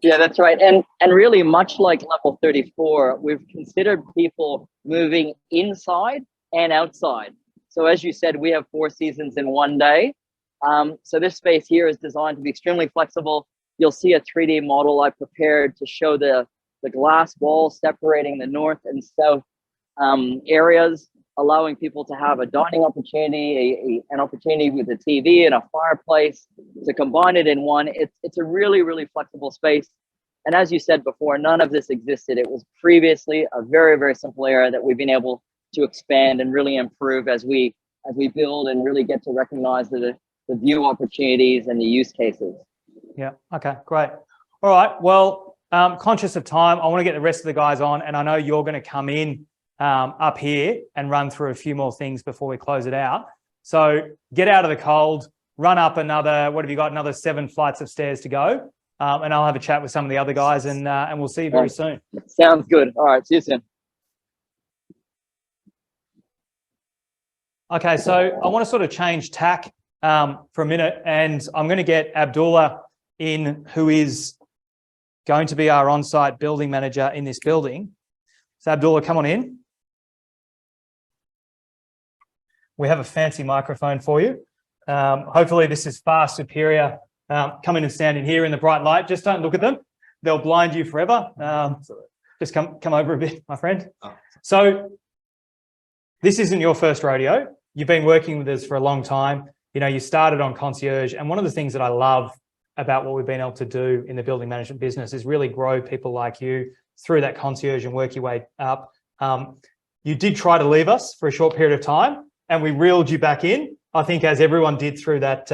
S3: Yeah, that's right. And really, much like level 34, we've considered people moving inside and outside. So as you said, we have 4 seasons in one day. So this space here is designed to be extremely flexible. You'll see a 3D model I prepared to show the glass walls separating the north and south areas, allowing people to have a dining opportunity, an opportunity with a TV and a fireplace, to combine it in one. It's a really, really flexible space. And as you said before, none of this existed. It was previously a very, very simple area that we've been able to expand and really improve as we build and really get to recognize the view opportunities and the use cases.
S1: Yeah. Okay, great. All right. Well, conscious of time, I want to get the rest of the guys on, and I know you're going to come in up here and run through a few more things before we close it out. So get out of the cold, run up another, what have you got, another 7 flights of stairs to go. And I'll have a chat with some of the other guys, and we'll see you very soon.
S3: Sounds good. All right. See you soon.
S1: Okay, so I want to sort of change tack for a minute, and I'm going to get Abdullah in, who is going to be our on-site building manager in this building. So Abdullah, come on in. We have a fancy microphone for you. Hopefully this is far superior. Come in and stand in here in the bright light. Just don't look at them. They'll blind you forever. Just come over a bit, my friend. So this isn't your first rodeo. You've been working with us for a long time. You know, you started on concierge, and one of the things that I love about what we've been able to do in the building management business is really grow people like you through that concierge and work your way up. You did try to leave us for a short period of time, and we reeled you back in. I think as everyone did through that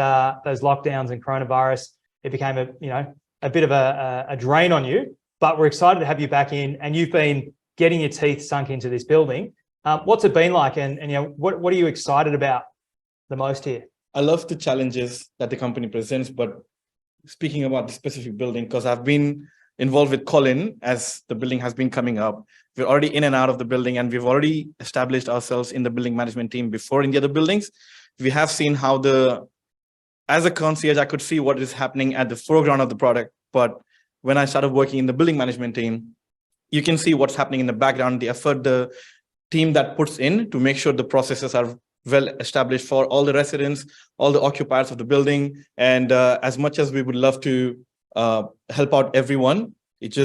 S1: those lockdowns and coronavirus, it became a bit of a drain on you. But we're excited to have you back in, and you've been getting your teeth sunk into this building. What's it been like, and you know, what are you excited about the most here?
S5: I love the challenges that the company presents, but speaking about the specific building, because I've been involved with Colin as the building has been coming up. We're already in and out of the building, and we've already established ourselves in the building management team before in the other buildings. We have seen how as a concierge, I could see what is happening at the foreground of the product. But when I started working in the building management team, you can see what's happening in the background, the effort the team that puts in to make sure the processes are well established for all the residents, all the occupiers of the building. And as much as we would love to help out everyone, it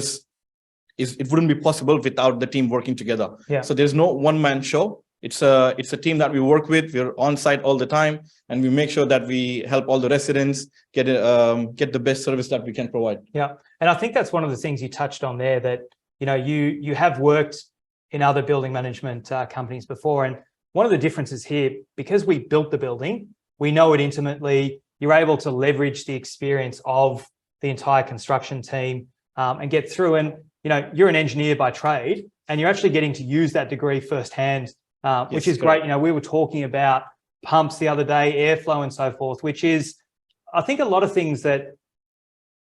S5: wouldn't be possible without the team working together.
S1: Yeah.
S5: So there's no one-man show. It's a team that we work with. We're on site all the time, and we make sure that we help all the residents get the best service that we can provide.
S1: Yeah, and I think that's one of the things you touched on there, that you know you have worked in other building management companies before, and one of the differences here, because we built the building, we know it intimately. You're able to leverage the experience of the entire construction team and get through. And you know, you're an engineer by trade, and you're actually getting to use that degree firsthand. Which is great. You know, we were talking about pumps the other day, airflow and so forth, which is, I think, a lot of things that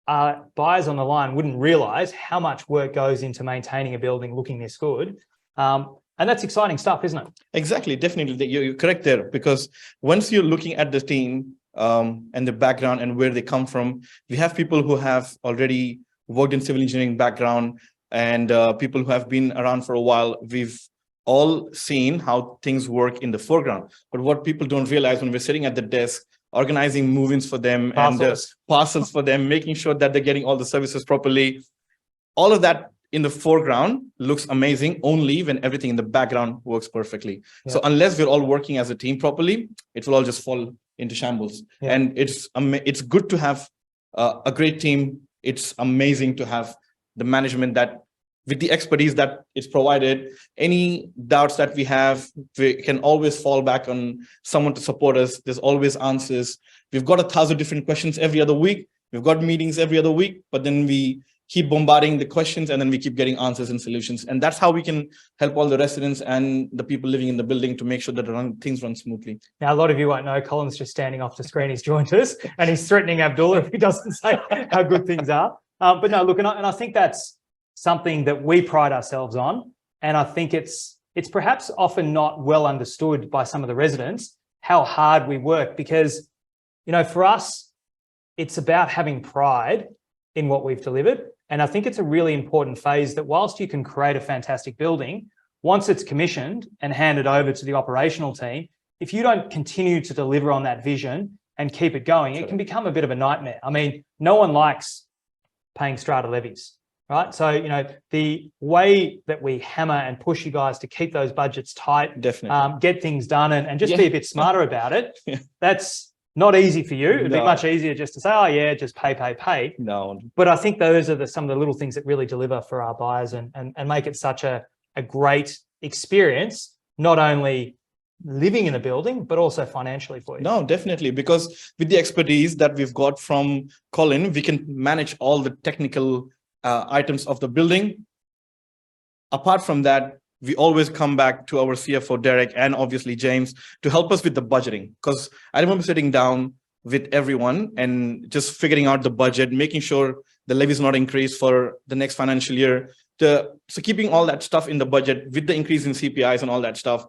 S1: buyers on the line wouldn't realise how much work goes into maintaining a building looking this good. And that's exciting stuff, isn't it? Exactly,
S5: definitely. You're correct there, because once you're looking at the team and the background and where they come from, we have people who have already worked in civil engineering background and people who have been around for a while. We've all seen how things work in the foreground. But what people don't realize when we're sitting at the desk, organizing move-ins for them and parcels for them, making sure that they're getting all the services properly, all of that in the foreground looks amazing only when everything in the background works perfectly. Yeah. So unless we're all working as a team properly, it will all just fall into shambles. Yeah. And it's good to have a great team. It's amazing to have the management that, with the expertise that is provided, any doubts that we have, we can always fall back on someone to support us. There's always answers. We've got 1,000 different questions every other week. We've got meetings every other week, but then we keep bombarding the questions and then we keep getting answers and solutions. And that's how we can help all the residents and the people living in the building to make sure that things run smoothly.
S1: Now, a lot of you won't know, Colin's just standing off the screen. He's joined us and he's threatening Abdullah if he doesn't say how good things are. But no, look, and I think that's something that we pride ourselves on. And I think it's perhaps often not well understood by some of the residents how hard we work, because, you know, for us, it's about having pride in what we've delivered. And I think it's a really important phase that whilst you can create a fantastic building, once it's commissioned and handed over to the operational team, if you don't continue to deliver on that vision and keep it going, it can become a bit of a nightmare. I mean, no one likes paying strata levies. Right. So, you know, the way that we hammer and push you guys to keep those budgets tight,
S5: definitely
S1: get things done and just be a bit smarter about it. That's not easy for you. It'd be much easier just to say, oh, yeah, just pay.
S5: No.
S1: But I think those are some of the little things that really deliver for our buyers and make it such a great experience, not only living in a building, but also financially for you.
S5: No, definitely. Because with the expertise that we've got from Colin, we can manage all the technical items of the building. Apart from that, we always come back to our CFO, Derek, and obviously James, to help us with the budgeting. Because I remember sitting down with everyone and just figuring out the budget, making sure the levy is not increased for the next financial year. So keeping all that stuff in the budget with the increase in CPIs and all that stuff.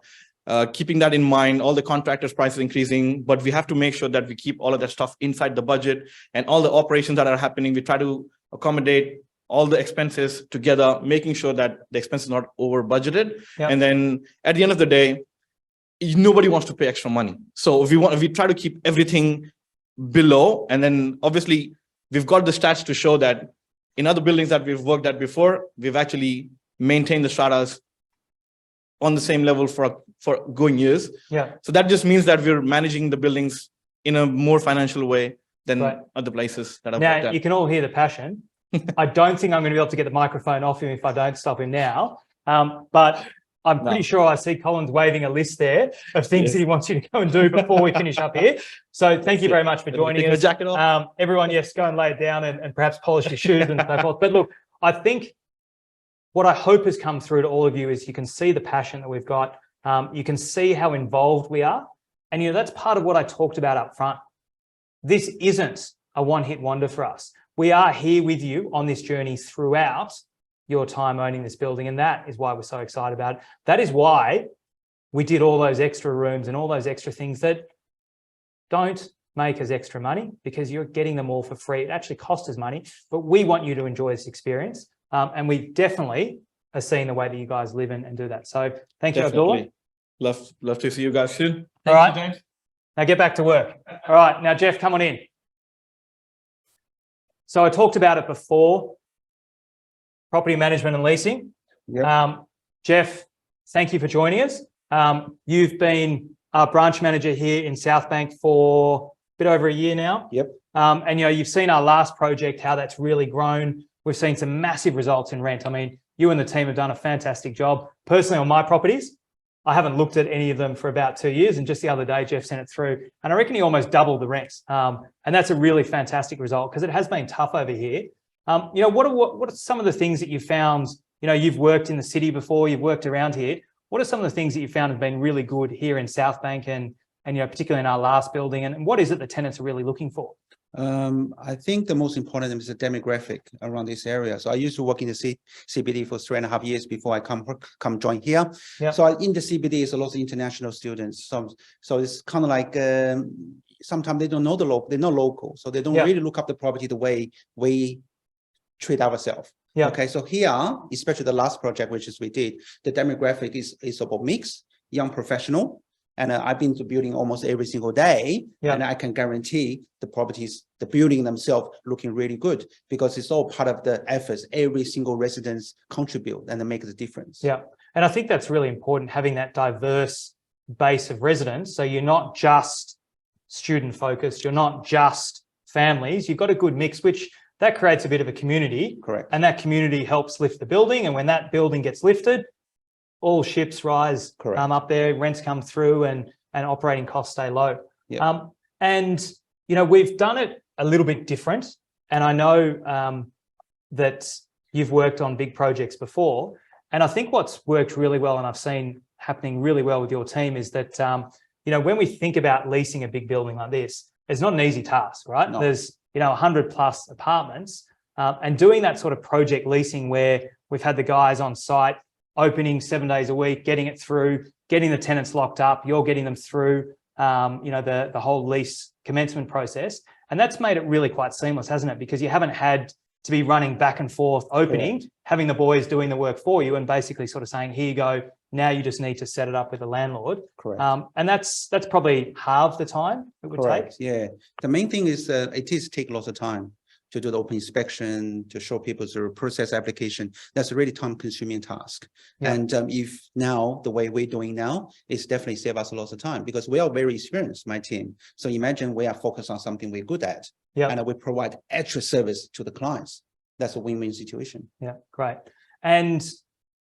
S5: keeping that in mind, all the contractors' prices increasing, but we have to make sure that we keep all of that stuff inside the budget, and all the operations that are happening, we try to accommodate all the expenses together, making sure that the expense is not over budgeted.
S1: Yep.
S5: And then at the end of the day, nobody wants to pay extra money. So we try to keep everything below. And then obviously we've got the stats to show that in other buildings that we've worked at before, we've actually maintained the stratas on the same level for going years.
S1: Yeah.
S5: So that just means that we're managing the buildings in a more financial way than
S1: Right.
S5: other places that I've worked
S1: Now,
S5: at.
S1: you can all hear the passion. I don't think I'm going to be able to get the microphone off him if I don't stop him now. But I'm pretty sure I see Colin's waving a list there of things that he wants you to go and do before we finish up here. So thank you very much for joining us.
S5: Jacket off.
S1: Everyone, yes, go and lay it down and perhaps polish your shoes and so forth. But look, I think what I hope has come through to all of you is you can see the passion that we've got. You can see how involved we are. And, that's part of what I talked about up front. This isn't a one-hit wonder for us. We are here with you on this journey throughout your time owning this building. And that is why we're so excited about it. That is why we did all those extra rooms and all those extra things that don't make us extra money, because you're getting them all for free. It actually costs us money, but we want you to enjoy this experience. And we definitely are seeing the way that you guys live and do that. So thank you, Abdullah.
S5: Love to see you guys soon.
S1: All right. Now get back to work. All right. Now, Jeff, come on in. So I talked about it before, property management and leasing.
S6: Yep.
S1: Jeff, thank you for joining us. You've been our branch manager here in Southbank for a bit over a year now.
S6: Yep.
S1: And you've seen our last project, how that's really grown. We've seen some massive results in rent. I mean, you and the team have done a fantastic job. Personally, on my properties, I haven't looked at any of them for about 2 years. And just the other day, Jeff sent it through. And I reckon he almost doubled the rents. And that's a really fantastic result, because it has been tough over here. What are some of the things that you found? You've worked in the city before, you've worked around here. What are some of the things that you found have been really good here in Southbank and particularly in our last building? And what is it the tenants are really looking for?
S6: I think the most important is the demographic around this area. So I used to work in the CBD for 3.5 years before I come join here.
S1: Yeah.
S6: So in the CBD is a lot of international students. So it's kind of like sometimes they don't know the local, they're not local, so they don't really look up the property the way we treat ourselves.
S1: Yeah.
S6: Okay. So here, especially the last project which is we did, the demographic is about mix, young professional. And I've been to building almost every single day, and I can guarantee the properties, the building themselves looking really good, because it's all part of the efforts. Every single residents contribute and they make the difference.
S1: Yeah. And I think that's really important, having that diverse base of residents. So you're not just student focused, you're not just families, you've got a good mix, which that creates a bit of a community.
S6: Correct.
S1: And that community helps lift the building. And when that building gets lifted, all ships rise up there, rents come through, and operating costs stay low.
S6: Yeah.
S1: We've done it a little bit different. And I know that you've worked on big projects before. And I think what's worked really well, and I've seen happening really well with your team, is that, when we think about leasing a big building like this, it's not an easy task, right?
S6: No.
S1: There's, 100 plus apartments, and doing that sort of project leasing where we've had the guys on site, opening 7 days a week, getting it through, getting the tenants locked up, you're getting them through, the whole lease commencement process. And that's made it really quite seamless, hasn't it? Because you haven't had to be running back and forth opening, having the boys doing the work for you and basically sort of saying, here you go, now you just need to set it up with the landlord.
S6: Correct.
S1: And that's probably half the time it would take.
S6: Yeah. The main thing is it is take lots of time to do the open inspection, to show people the process application. That's a really time-consuming task.
S1: Yeah.
S6: And if now, the way we're doing now, is definitely save us a lot of time, because we are very experienced, my team. So imagine we are focused on something we're good at, and we provide extra service to the clients. That's a win-win situation. Yeah,
S1: great. And,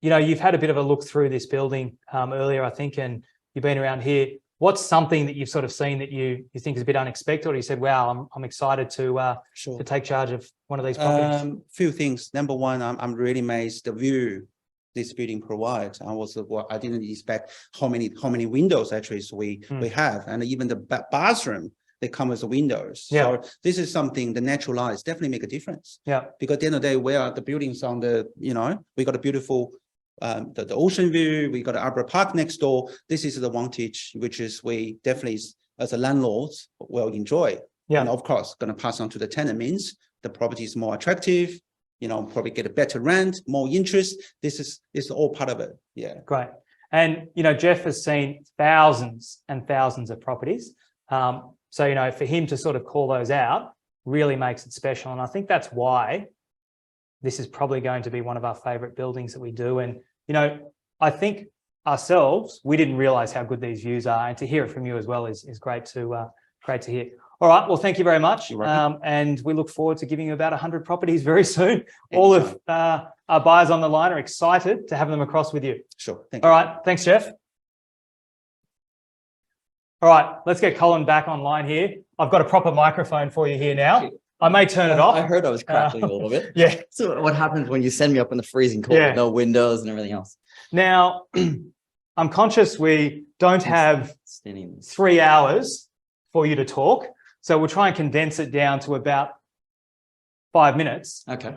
S1: you've had a bit of a look through this building earlier, I think, and you've been around here. What's something that you've sort of seen that you think is a bit unexpected, or you said, wow, I'm excited to take charge of one of these properties?
S6: Few things. Number one, I'm really amazed the view this building provides. I didn't expect how many windows actually we have, and even the bathroom, they come with the windows. So this is something, the natural lights definitely make a difference. Yeah. Because at the end of the day, where the buildings on the, we got a beautiful the ocean view. We got an Arbor Park next door. This is the advantage, which is we definitely, as a landlords, will enjoy.
S1: Yeah.
S6: And of course, going to pass on to the tenant means the property is more attractive. You know, probably get a better rent, more interest. This is all part of it. Yeah.
S1: Great. And, you know, Jeff has seen thousands and thousands of properties. So, you know, for him to sort of call those out really makes it special. And I think that's why this is probably going to be one of our favorite buildings that we do. And, you know, I think ourselves, we didn't realize how good these views are, and to hear it from you as well is great to hear. All right. Well, thank you very much. And we look forward to giving you about 100 properties very soon. All of our buyers on the line are excited to have them across with you.
S6: Sure. Thank you.
S1: All right. Thanks, Jeff. All right. Let's get Colin back online here. I've got a proper microphone for you here now. I may turn it off.
S7: I heard I was crackling a little bit.
S1: Yeah.
S7: So what happens when you send me up in the freezing cold with no windows and everything else?
S1: Now, I'm conscious we don't have 3 hours for you to talk. So we'll try and condense it down to about 5 minutes.
S7: Okay.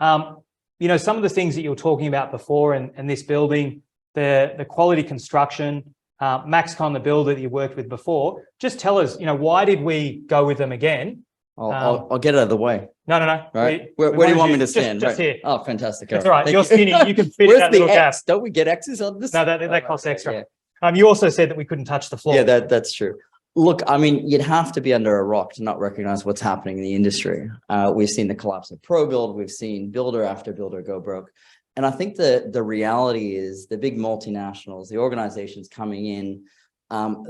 S1: You know, some of the things that you were talking about before in this building, the quality construction, Maxcon, the builder that you worked with before, just tell us, you know, why did we go with them again?
S7: I'll get it out of the way.
S1: No.
S7: Right. Where do you want me to stand?
S1: Just here.
S7: Oh, fantastic.
S1: That's all right. You're skinny. You can fit
S7: Where's
S1: that
S7: the
S1: little gap.
S7: X? Don't we get X's on this?
S1: No, that costs extra.
S7: Yeah.
S1: You also said that we couldn't touch the floor.
S7: Yeah, that's true. Look, I mean, you'd have to be under a rock to not recognize what's happening in the industry. We've seen the collapse of ProBuild. We've seen builder after builder go broke. And I think the reality is the big multinationals, the organizations coming in,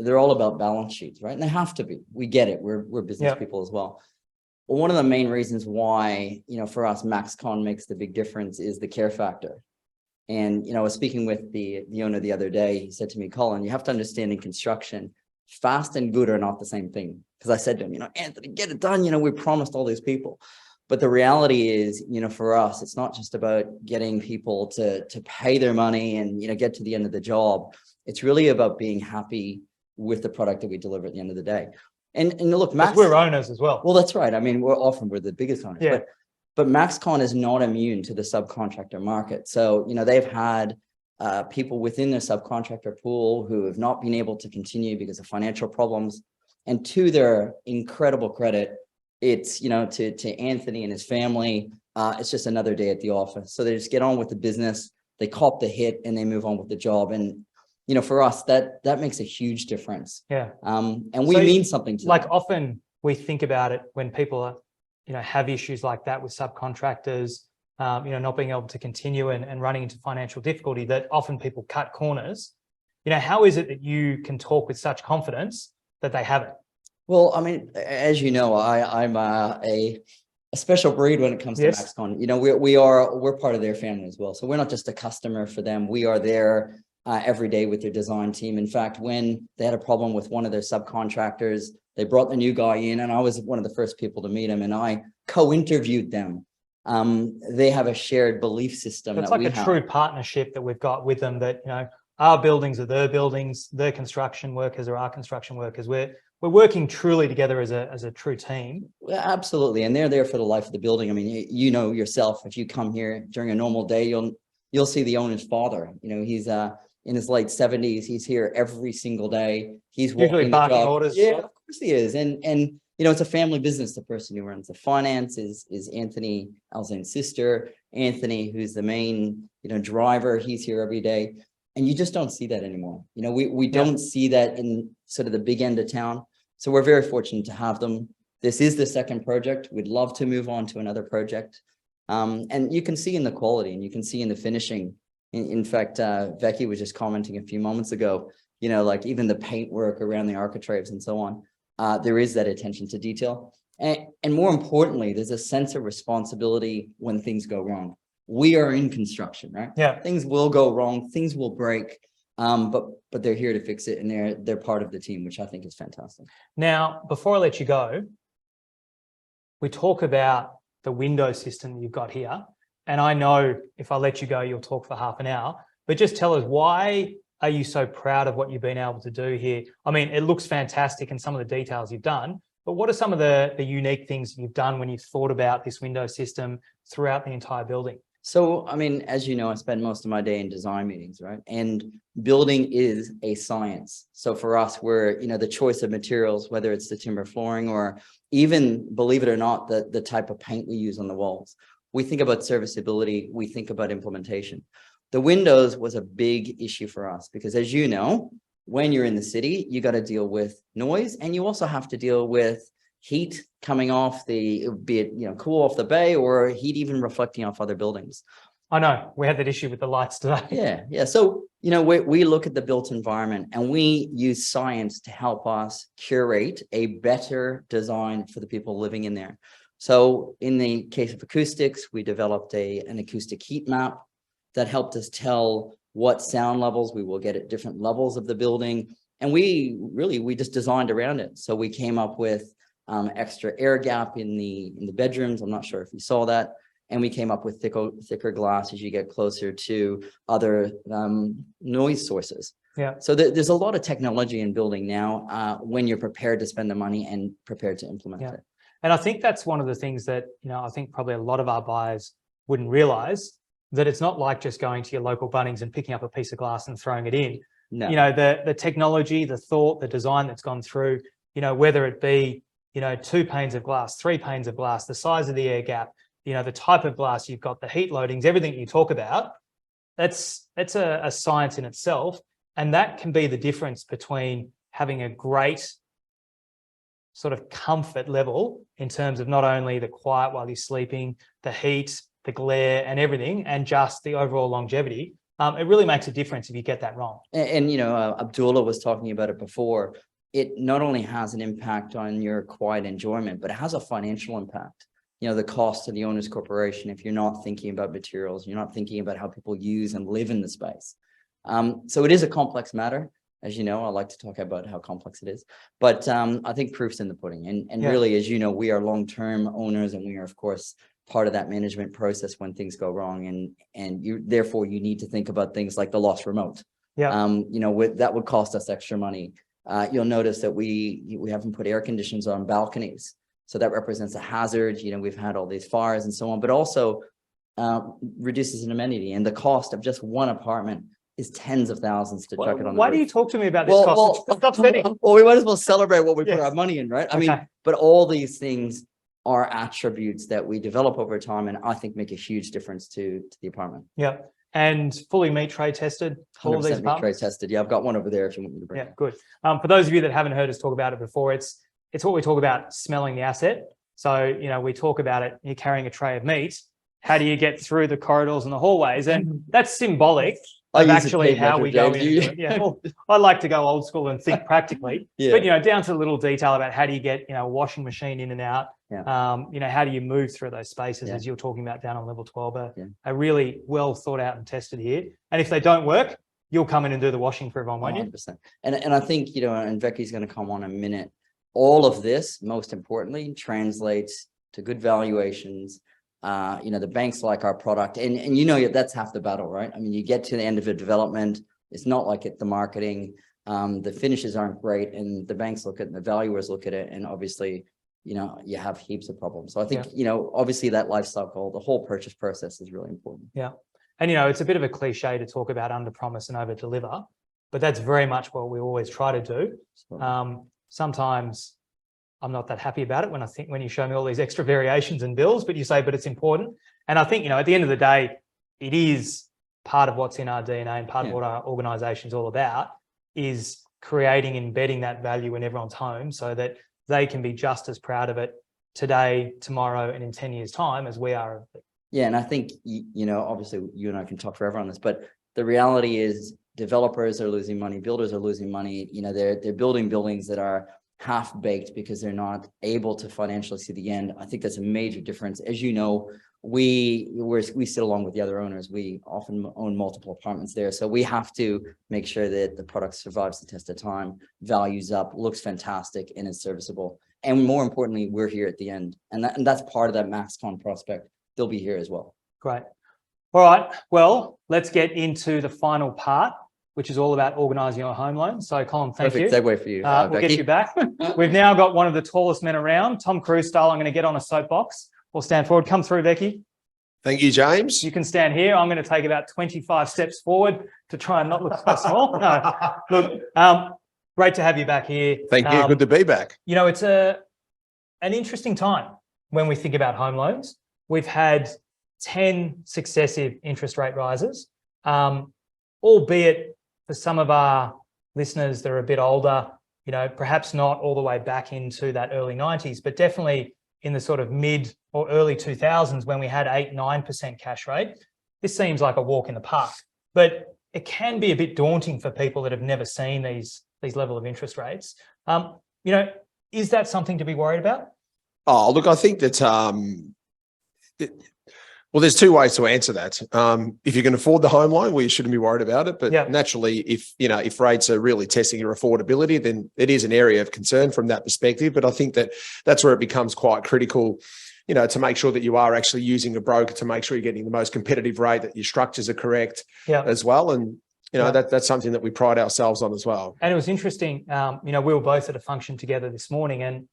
S7: they're all about balance sheets, right? And they have to be. We get it. We're business people as well. Well, one of the main reasons why, you know, for us, Maxcon makes the big difference is the care factor. And, you know, I was speaking with the owner the other day. He said to me, Colin, you have to understand in construction, fast and good are not the same thing. Because I said to him, you know, Anthony, get it done. You know, we promised all these people. But the reality is, you know, for us, it's not just about getting people to pay their money and, you know, get to the end of the job. It's really about being happy with the product that we deliver at the end of the day. And look,
S1: we're owners as well.
S7: Well, that's right. I mean, we're the biggest owners.
S1: Yeah.
S7: But Maxcon is not immune to the subcontractor market. So, you know, they've had people within their subcontractor pool who have not been able to continue because of financial problems. And to their incredible credit, it's, you know, to Anthony and his family, it's just another day at the office. So they just get on with the business, they cop the hit, and they move on with the job. And, you know, for us, that makes a huge difference.
S1: Yeah.
S7: And we mean something to
S1: like
S7: them.
S1: Often we think about it when people are, you know, have issues like that with subcontractors, you know, not being able to continue and running into financial difficulty, that often people cut corners. You know, how is it that you can talk with such confidence that they haven't?
S7: Well, I mean, as you know, I'm a special breed when it comes to Maxcon. You know, we're part of their family as well. So we're not just a customer for them. We are there every day with their design team. In fact, when they had a problem with one of their subcontractors, they brought the new guy in, and I was one of the first people to meet him, and I co-interviewed them. They have a shared belief system.
S1: So it's like a true partnership that we've got with them, that, you know, our buildings are their buildings, their construction workers are our construction workers. We're working truly together as a true team.
S7: Yeah, absolutely. And they're there for the life of the building. I mean, you know yourself, if you come here during a normal day, you'll see the owner's father. You know, he's in his late 70s. He's here every single day. He's
S1: usually barking orders.
S7: Yeah, of course he is. And you know, it's a family business. The person who runs the finance is Anthony, Alzane's sister. Anthony, who's the main, you know, driver. He's here every day. And you just don't see that anymore. You know, we don't see that in sort of the big end of town. So we're very fortunate to have them. This is the second project. We'd love to move on to another project. And you can see in the quality, and you can see in the finishing. In fact, Becky was just commenting a few moments ago, you know, like even the paint work around the architraves and so on, there is that attention to detail. And more importantly, there's a sense of responsibility when things go wrong. We are in construction, right?
S1: Yeah.
S7: Things will go wrong, things will break, but they're here to fix it, and they're part of the team, which I think is fantastic.
S1: Now, before I let you go, we talk about the window system you've got here. And I know if I let you go, you'll talk for half an hour, but just tell us, why are you so proud of what you've been able to do here? I mean, it looks fantastic and some of the details you've done, but what are some of the unique things you've done when you've thought about this window system throughout the entire building?
S7: So, I mean, as you know, I spend most of my day in design meetings, right? And building is a science. So for us, we're, the choice of materials, whether it's the timber flooring or even, believe it or not, the type of paint we use on the walls. We think about serviceability, we think about implementation. The windows was a big issue for us because, as you know, when you're in the city, you got to deal with noise, and you also have to deal with heat coming off be it, cool off the bay, or heat even reflecting off other buildings.
S1: I know we had that issue with the lights today.
S7: Yeah. So, we look at the built environment and we use science to help us curate a better design for the people living in there. So in the case of acoustics, we developed an acoustic heat map that helped us tell what sound levels we will get at different levels of the building. And we just designed around it. So we came up with extra air gap in the bedrooms. I'm not sure if you saw that. And we came up with thicker glass as you get closer to other noise sources.
S1: Yeah.
S7: So there's a lot of technology in building now when you're prepared to spend the money and prepared to implement it.
S1: And I think that's one of the things that, I think probably a lot of our buyers wouldn't realize, that it's not like just going to your local Bunnings and picking up a piece of glass and throwing it in.
S7: No.
S1: The technology, the thought, the design that's gone through, whether it be, 2 panes of glass, 3 panes of glass, the size of the air gap, the type of glass you've got, the heat loadings, everything you talk about, that's a science in itself. And that can be the difference between having a great sort of comfort level in terms of not only the quiet while you're sleeping, the heat, the glare and everything, and just the overall longevity. It really makes a difference if you get that wrong.
S7: And Abdullah was talking about it before. It not only has an impact on your quiet enjoyment, but it has a financial impact. The cost to the owner's corporation, if you're not thinking about materials, you're not thinking about how people use and live in the space. So it is a complex matter. As you know, I like to talk about how complex it is, but I think proof's in the pudding. And really, as you know, we are long-term owners, and we are, of course, part of that management process when things go wrong. And therefore you need to think about things like the lost remote.
S1: Yeah.
S7: That would cost us extra money. You'll notice that we haven't put air conditioners on balconies. So that represents a hazard. We've had all these fires and so on, but also reduces an amenity. And the cost of just one apartment is tens of thousands to chuck it on.
S1: Why do you talk to me about this cost? Stop spending.
S7: Well, we might as well celebrate what we put our money in, right? I mean, but all these things are attributes that we develop over time, and I think make a huge difference to the apartment.
S1: Yeah. And fully meat tray tested. All of these apartments?
S7: Meat tray tested. Yeah, I've got one over there if you want me to bring it.
S1: Yeah, good. For those of you that haven't heard us talk about it before, it's what we talk about, smelling the asset. So, we talk about it, you're carrying a tray of meat. How do you get through the corridors and the hallways? And that's symbolic of actually how we go in. Well, I like to go old school and think practically, but down to the little detail about how do you get a washing machine in and out. How do you move through those spaces as you're talking about down on level 12? A really well thought out and tested here. And if they don't work, you'll come in and do the washing for everyone, won't you?
S7: 100%. And I think and Becky's going to come on in a minute. All of this, most importantly, translates to good valuations. The banks like our product, and that's half the battle, right? I mean, you get to the end of a development, it's not like the marketing, the finishes aren't great, and the banks look at it, and the valuers look at it, and obviously, you have heaps of problems. So I think, obviously that life cycle, the whole purchase process is really important.
S1: Yeah. And, it's a bit of a cliche to talk about under promise and over deliver, but that's very much what we always try to do. Sometimes I'm not that happy about it when you show me all these extra variations and bills, but you say, but it's important. And I think, at the end of the day, it is part of what's in our DNA and part of what our organisation is all about, is creating, embedding that value in everyone's home so that they can be just as proud of it today, tomorrow, and in 10 years' time as we are.
S7: Yeah, and I think, obviously you and I can talk forever on this, but the reality is developers are losing money, builders are losing money. They're building buildings that are half-baked because they're not able to financially see the end. I think that's a major difference. As you know, we sit along with the other owners. We often own multiple apartments there. So we have to make sure that the product survives the test of time, values up, looks fantastic, and is serviceable. And more importantly, we're here at the end. And that's part of that Maxcon prospect. They'll be here as well. Great.
S1: All right. Well, let's get into the final part, which is all about organising your home loan. So, Colin, thank you.
S7: Perfect segue for you.
S1: We'll get you back. We've now got one of the tallest men around, Tom Cruise style. I'm going to get on a soapbox. We'll stand forward. Come through, Becky.
S8: Thank you, James.
S1: You can stand here. I'm going to take about 25 steps forward to try and not look so small. No. Look, great to have you back here.
S8: Thank you. Good to be back.
S1: You know, it's an interesting time when we think about home loans. We've had 10 successive interest rate rises, albeit for some of our listeners that are a bit older, you know, perhaps not all the way back into that early 90s, but definitely in the sort of mid or early 2000s when we had 8-9% cash rate. This seems like a walk in the park, but it can be a bit daunting for people that have never seen these level of interest rates. You know, is that something to be worried about?
S8: Oh, look, I think that, well, there's two ways to answer that. If you can afford the home loan, well, you shouldn't be worried about it. But naturally, if rates are really testing your affordability, then it is an area of concern from that perspective. But I think that that's where it becomes quite critical, you know, to make sure that you are actually using a broker to make sure you're getting the most competitive rate, that your structures are correct as well. And, you know, that's something that we pride ourselves on as well.
S1: And it was interesting, you know, we were both at a function together this morning, and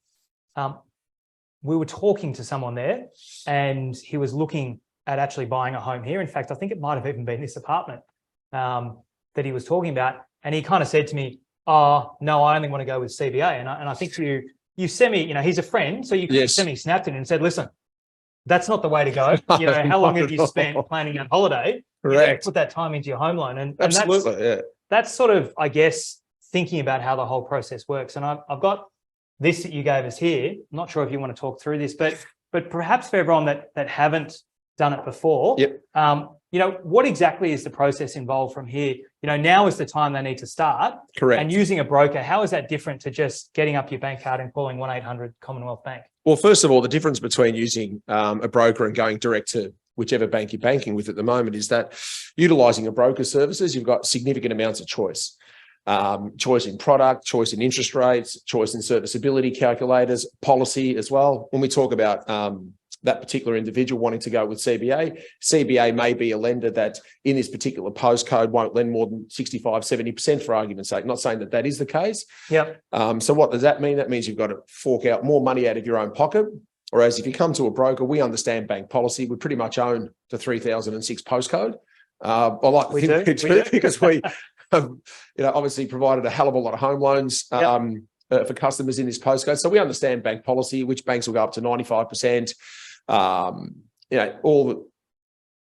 S1: we were talking to someone there, and he was looking at actually buying a home here. In fact, I think it might have even been this apartment that he was talking about. And he kind of said to me, oh, no, I only want to go with CBA. And I think you semi, you know, he's a friend, so you semi-snapped it and said, listen, that's not the way to go. You know, how long have you spent planning that holiday?
S8: Correct.
S1: You know, put that time into your home loan. And
S8: Absolutely,
S1: that's sort of, I guess, thinking about how the whole process works. And I've got this that you gave us here. I'm not sure if you want to talk through this, but perhaps for everyone that haven't done it before, you know, what exactly is the process involved from here? You know, now is the time they need to start.
S8: Correct.
S1: And using a broker, how is that different to just getting up your bank card and calling 1-800 Commonwealth Bank?
S8: Well, first of all, the difference between using a broker and going direct to whichever bank you're banking with at the moment is that utilising a broker services, you've got significant amounts of choice. Choice in product, choice in interest rates, choice in serviceability calculators, policy as well. When we talk about that particular individual wanting to go with CBA may be a lender that in this particular postcode won't lend more than 65, 70% for argument's sake. Not saying that that is the case.
S1: Yep.
S8: So what does that mean? That means you've got to fork out more money out of your own pocket. Whereas if you come to a broker, we understand bank policy. We pretty much own the 3006 postcode. I like to think we do because we have, you know, obviously provided a hell of a lot of home loans for customers in this postcode. So we understand bank policy, which banks will go up to 95%. You know, all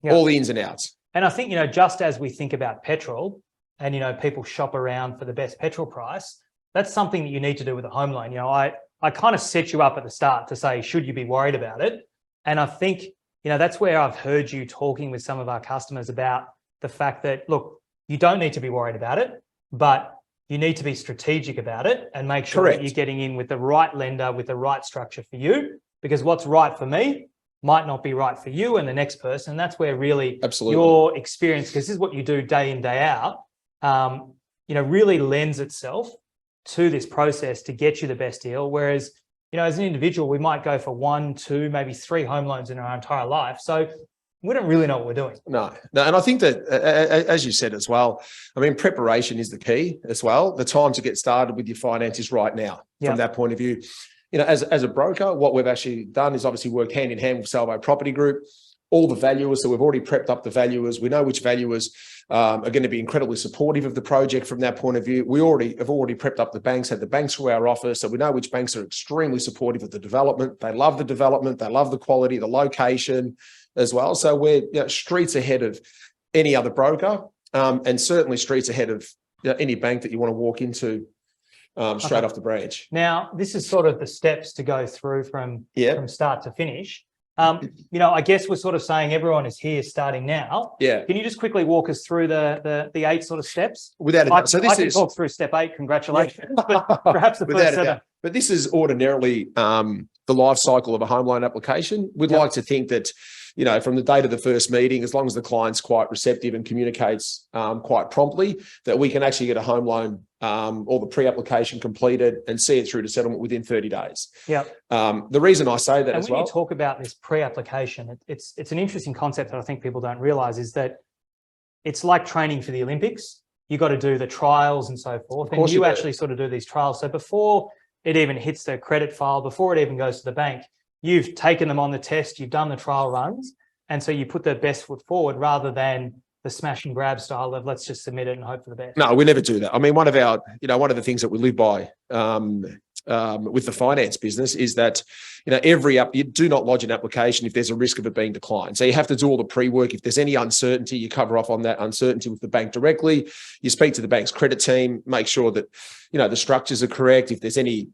S8: the ins and outs. And
S1: I think, you know, just as we think about petrol and, you know, people shop around for the best petrol price, that's something that you need to do with a home loan. You know, I kind of set you up at the start to say, should you be worried about it? And I think, you know, that's where I've heard you talking with some of our customers about the fact that, look, you don't need to be worried about it, but you need to be strategic about it and make sure that you're getting in with the right lender, with the right structure for you. Because what's right for me might not be right for you and the next person. And that's where really your experience, because this is what you do day in, day out, you know, really lends itself to this process to get you the best deal. Whereas, you know, as an individual, we might go for 1, 2, maybe 3 home loans in our entire life. So we don't really know what we're doing.
S8: No. And I think that, as you said as well, I mean, preparation is the key as well. The time to get started with your finances right now from that point of view. You know, as a broker, what we've actually done is obviously work hand in hand with Salvo Property Group, all the valuers. So we've already prepped up the valuers. We know which valuers are going to be incredibly supportive of the project from that point of view. We have already prepped up the banks, had the banks through our office. So we know which banks are extremely supportive of the development. They love the development. They love the quality, the location as well. So we're streets ahead of any other broker and certainly streets ahead of any bank that you want to walk into. Straight off the branch.
S1: Now, this is sort of the steps to go through from start to finish. You know, I guess we're sort of saying everyone is here starting now.
S8: Yeah.
S1: Can you just quickly walk us through the 8 sort of steps?
S8: Without a doubt. So
S1: I can talk through step 8. Congratulations. But perhaps the first 7.
S8: But this is ordinarily the life cycle of a home loan application. We'd like to think that, you know, from the date of the first meeting, as long as the client's quite receptive and communicates quite promptly, that we can actually get a home loan or the pre-application completed and see it through to settlement within 30 days.
S1: Yeah.
S8: The reason I say that
S1: and
S8: as well.
S1: When you talk about this pre-application, it's an interesting concept that I think people don't realise is that it's like training for the Olympics. You got to do the trials and so forth. And you actually sort of do these trials. So before it even hits the credit file, before it even goes to the bank, you've taken them on the test, you've done the trial runs, And so you put the best foot forward rather than the smash and grab style of let's just submit it and hope for the best.
S8: No, we never do that. I mean, one of the things that we live by with the finance business is that, you do not lodge an application if there's a risk of it being declined. So you have to do all the pre-work. If there's any uncertainty, you cover off on that uncertainty with the bank directly. You speak to the bank's credit team, make sure that, the structures are correct. If there's any,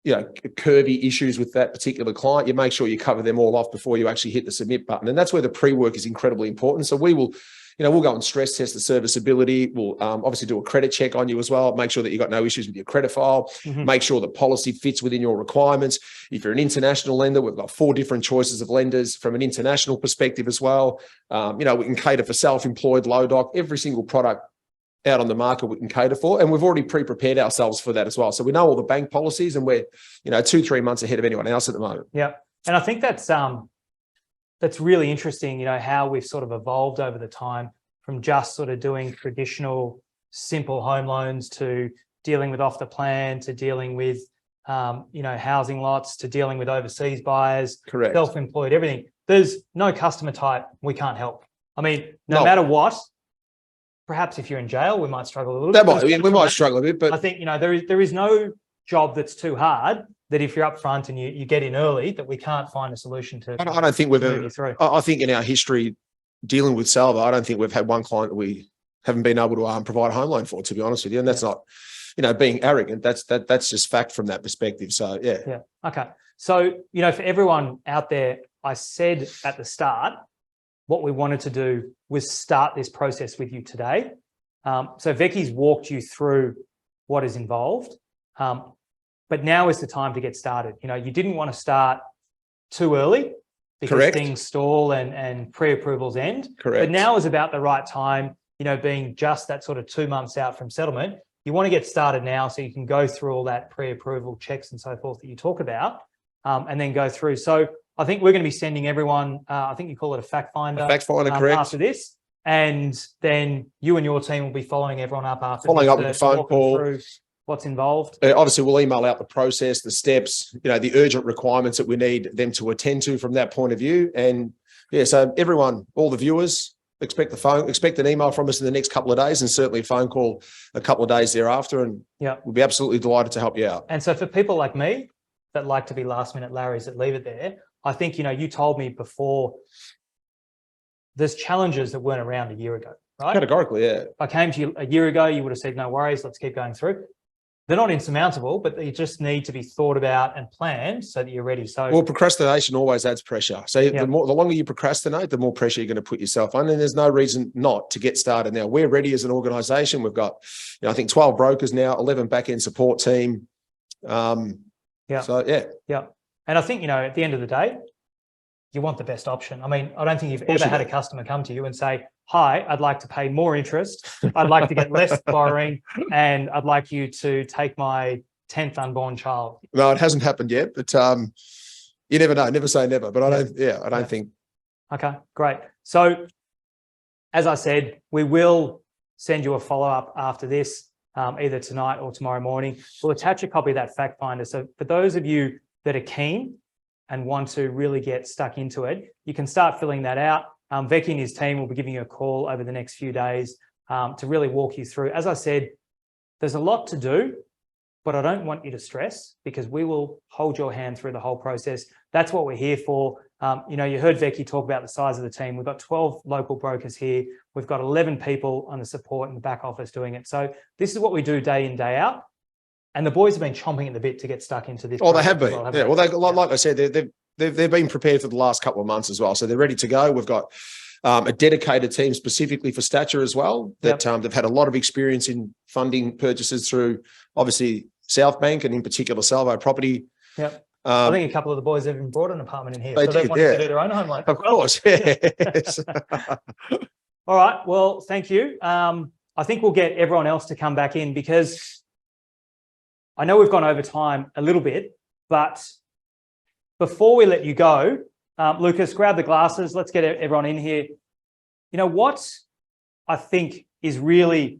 S8: curvy issues with that particular client, you make sure you cover them all off before you actually hit the submit button. And that's where the pre-work is incredibly important. So we will, we'll go and stress test the serviceability. We'll obviously do a credit check on you as well. Make sure that you've got no issues with your credit file. Make sure the policy fits within your requirements. If you're an international lender, we've got 4 different choices of lenders from an international perspective as well. We can cater for self-employed, low doc, every single product out on the market we can cater for. And we've already pre-prepared ourselves for that as well. So we know all the bank policies and we're, 2-3 months ahead of anyone else at the moment.
S1: Yeah. And I think that's really interesting, how we've sort of evolved over the time from just sort of doing traditional simple home loans to dealing with off the plan, to dealing with, housing lots, to dealing with overseas buyers,
S8: Correct.
S1: Self-employed, everything. There's no customer type we can't help. I mean, no matter what, perhaps if you're in jail, we might struggle a little bit.
S8: We might struggle a bit, but
S1: I think, there is no job that's too hard that if you're up front and you get in early, that we can't find a solution to.
S8: I don't think we've
S1: move
S8: ever,
S1: you through.
S8: I think in our history dealing with Salvo, I don't think we've had one client that we haven't been able to provide a home loan for, to be honest with you. And that's not, being arrogant. That's just fact from that perspective. So, yeah.
S1: Yeah. Okay. So, for everyone out there, I said at the start, what we wanted to do was start this process with you today. So Becky's walked you through what is involved. But now is the time to get started. You didn't want to start too early because
S8: Correct.
S1: Things stall and pre-approvals end.
S8: Correct.
S1: But now is about the right time, being just that sort of 2 months out from settlement. You want to get started now so you can go through all that pre-approval checks and so forth that you talk about and then go through. So I think we're going to be sending everyone, I think you call it a fact finder.
S8: A fact finder, correct.
S1: After this. And then you and your team will be following everyone up after
S8: Following
S1: this
S8: up with a phone call.
S1: Through what's involved.
S8: Obviously, we'll email out the process, the steps, the urgent requirements that we need them to attend to from that point of view. And yeah, so everyone, all the viewers, expect an email from us in the next couple of days and certainly a phone call a couple of days thereafter. And we'll be absolutely delighted to help you out.
S1: And so for people like me that like to be last minute Larrys that leave it there, I think, you told me before there's challenges that weren't around a year ago, right?
S8: Categorically, yeah.
S1: If I came to you a year ago, you would have said, no worries, let's keep going through. They're not insurmountable, but they just need to be thought about and planned so that you're ready. So,
S8: well, procrastination always adds pressure. So the longer you procrastinate, the more pressure you're going to put yourself on. And there's no reason not to get started now. We're ready as an organisation. We've got, I think 12 brokers now, 11 back-end support team. So,
S1: yeah. And I think, at the end of the day, you want the best option. I mean, I don't think you've ever had a customer come to you and say, hi, I'd like to pay more interest. I'd like to get less borrowing and I'd like you to take my 10th unborn child.
S8: No, it hasn't happened yet, but you never know. Never say never, but I don't think.
S1: Okay, great. So as I said, we will send you a follow-up after this, either tonight or tomorrow morning. We'll attach a copy of that fact finder. So for those of you that are keen and want to really get stuck into it, you can start filling that out. Becky and his team will be giving you a call over the next few days to really walk you through. As I said, there's a lot to do, but I don't want you to stress because we will hold your hand through the whole process. That's what we're here for. You heard Becky talk about the size of the team. We've got 12 local brokers here. We've got 11 people on the support and the back office doing it. So this is what we do day in, day out. And the boys have been chomping at the bit to get stuck into this.
S8: Oh, they have been. Like I said, they've been prepared for the last couple of months as well. So they're ready to go. We've got a dedicated team specifically for Stature as well. That they've had a lot of experience in funding purchases through, obviously, Southbank and in particular Salvo Property.
S1: Yep. I think a couple of the boys have even brought an apartment in here.
S8: They
S1: wanted to do their own home loan.
S8: Of course, yes.
S1: All right. Well, thank you. I think we'll get everyone else to come back in because I know we've gone over time a little bit, but before we let you go, Lucas, grab the glasses. Let's get everyone in here. What I think is really,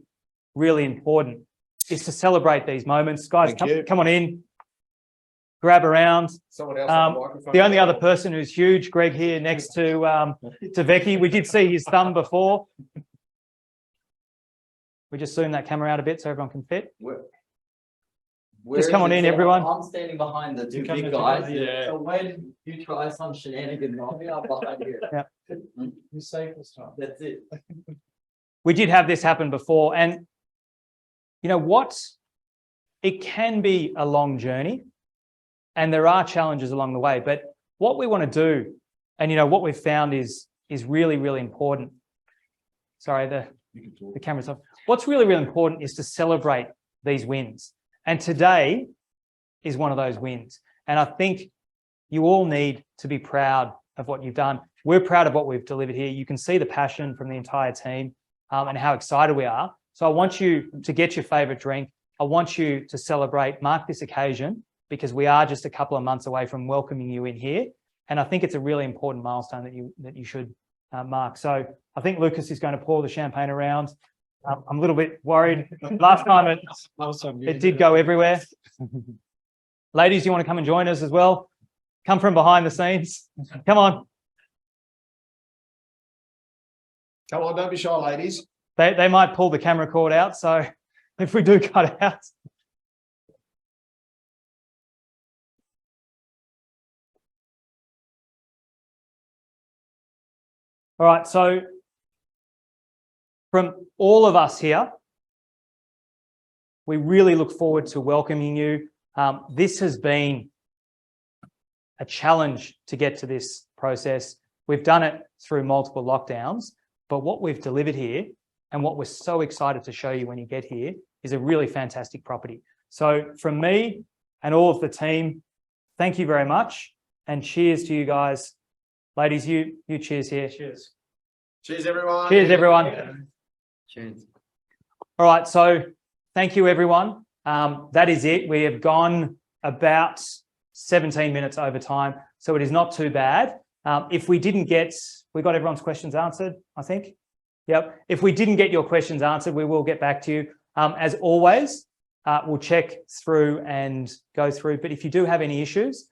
S1: really important is to celebrate these moments. Guys, come on in. grab around.
S8: Someone else on the
S1: Um,
S8: microphone.
S1: The only other person who's huge, Greg here next to Becky. We did see his thumb before. We just zoom that camera out a bit so everyone can fit. Just come on in, everyone.
S7: I'm standing behind the two big guys. Yeah. So when you try some shenanigans, I'll be up behind you.
S1: Yeah.
S7: You safe this time. That's it.
S1: We did have this happen before, and you know what? It can be a long journey, and there are challenges along the way. But what we want to do, and you know what we've found is really, really important. Sorry, the camera's off. What's really, really important is to celebrate these wins. And today is one of those wins. And I think you all need to be proud of what you've done. We're proud of what we've delivered here. You can see the passion from the entire team and how excited we are. So I want you to get your favorite drink. I want you to celebrate, mark this occasion, because we are just a couple of months away from welcoming you in here. And I think it's a really important milestone that you should mark. So I think Lucas is going to pour the champagne around. I'm a little bit worried. Last time it did go everywhere. Ladies, you want to come and join us as well? Come from behind the scenes. Come on.
S8: Come on, don't be shy, ladies.
S1: They might pull the camera cord out. So if we do cut it out. All right, so from all of us here, we really look forward to welcoming you. This has been a challenge to get to this process. We've done it through multiple lockdowns, but what we've delivered here and what we're so excited to show you when you get here is a really fantastic property. So from me and all of the team, thank you very much, and cheers to you guys. Ladies, you cheers here.
S8: Cheers. Cheers, everyone.
S1: Cheers, everyone.
S7: Cheers.
S1: All right, so thank you, everyone. That is it. We have gone about 17 minutes over time, so it is not too bad. If we didn't get, we got everyone's questions answered, I think. Yep. If we didn't get your questions answered, we will get back to you. As always, we'll check through and go through. But if you do have any issues,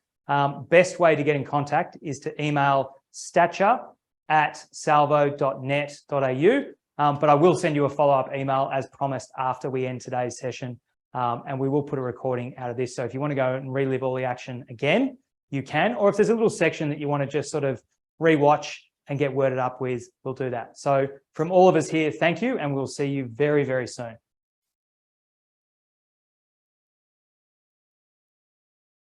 S1: best way to get in contact is to email stature@salvo.net.au. But I will send you a follow-up email as promised after we end today's session. And we will put a recording out of this. So if you want to go and relive all the action again, you can. Or if there's a little section that you want to just sort of rewatch and get worded up with, we'll do that. So from all of us here, thank you. And we'll see you very, very soon.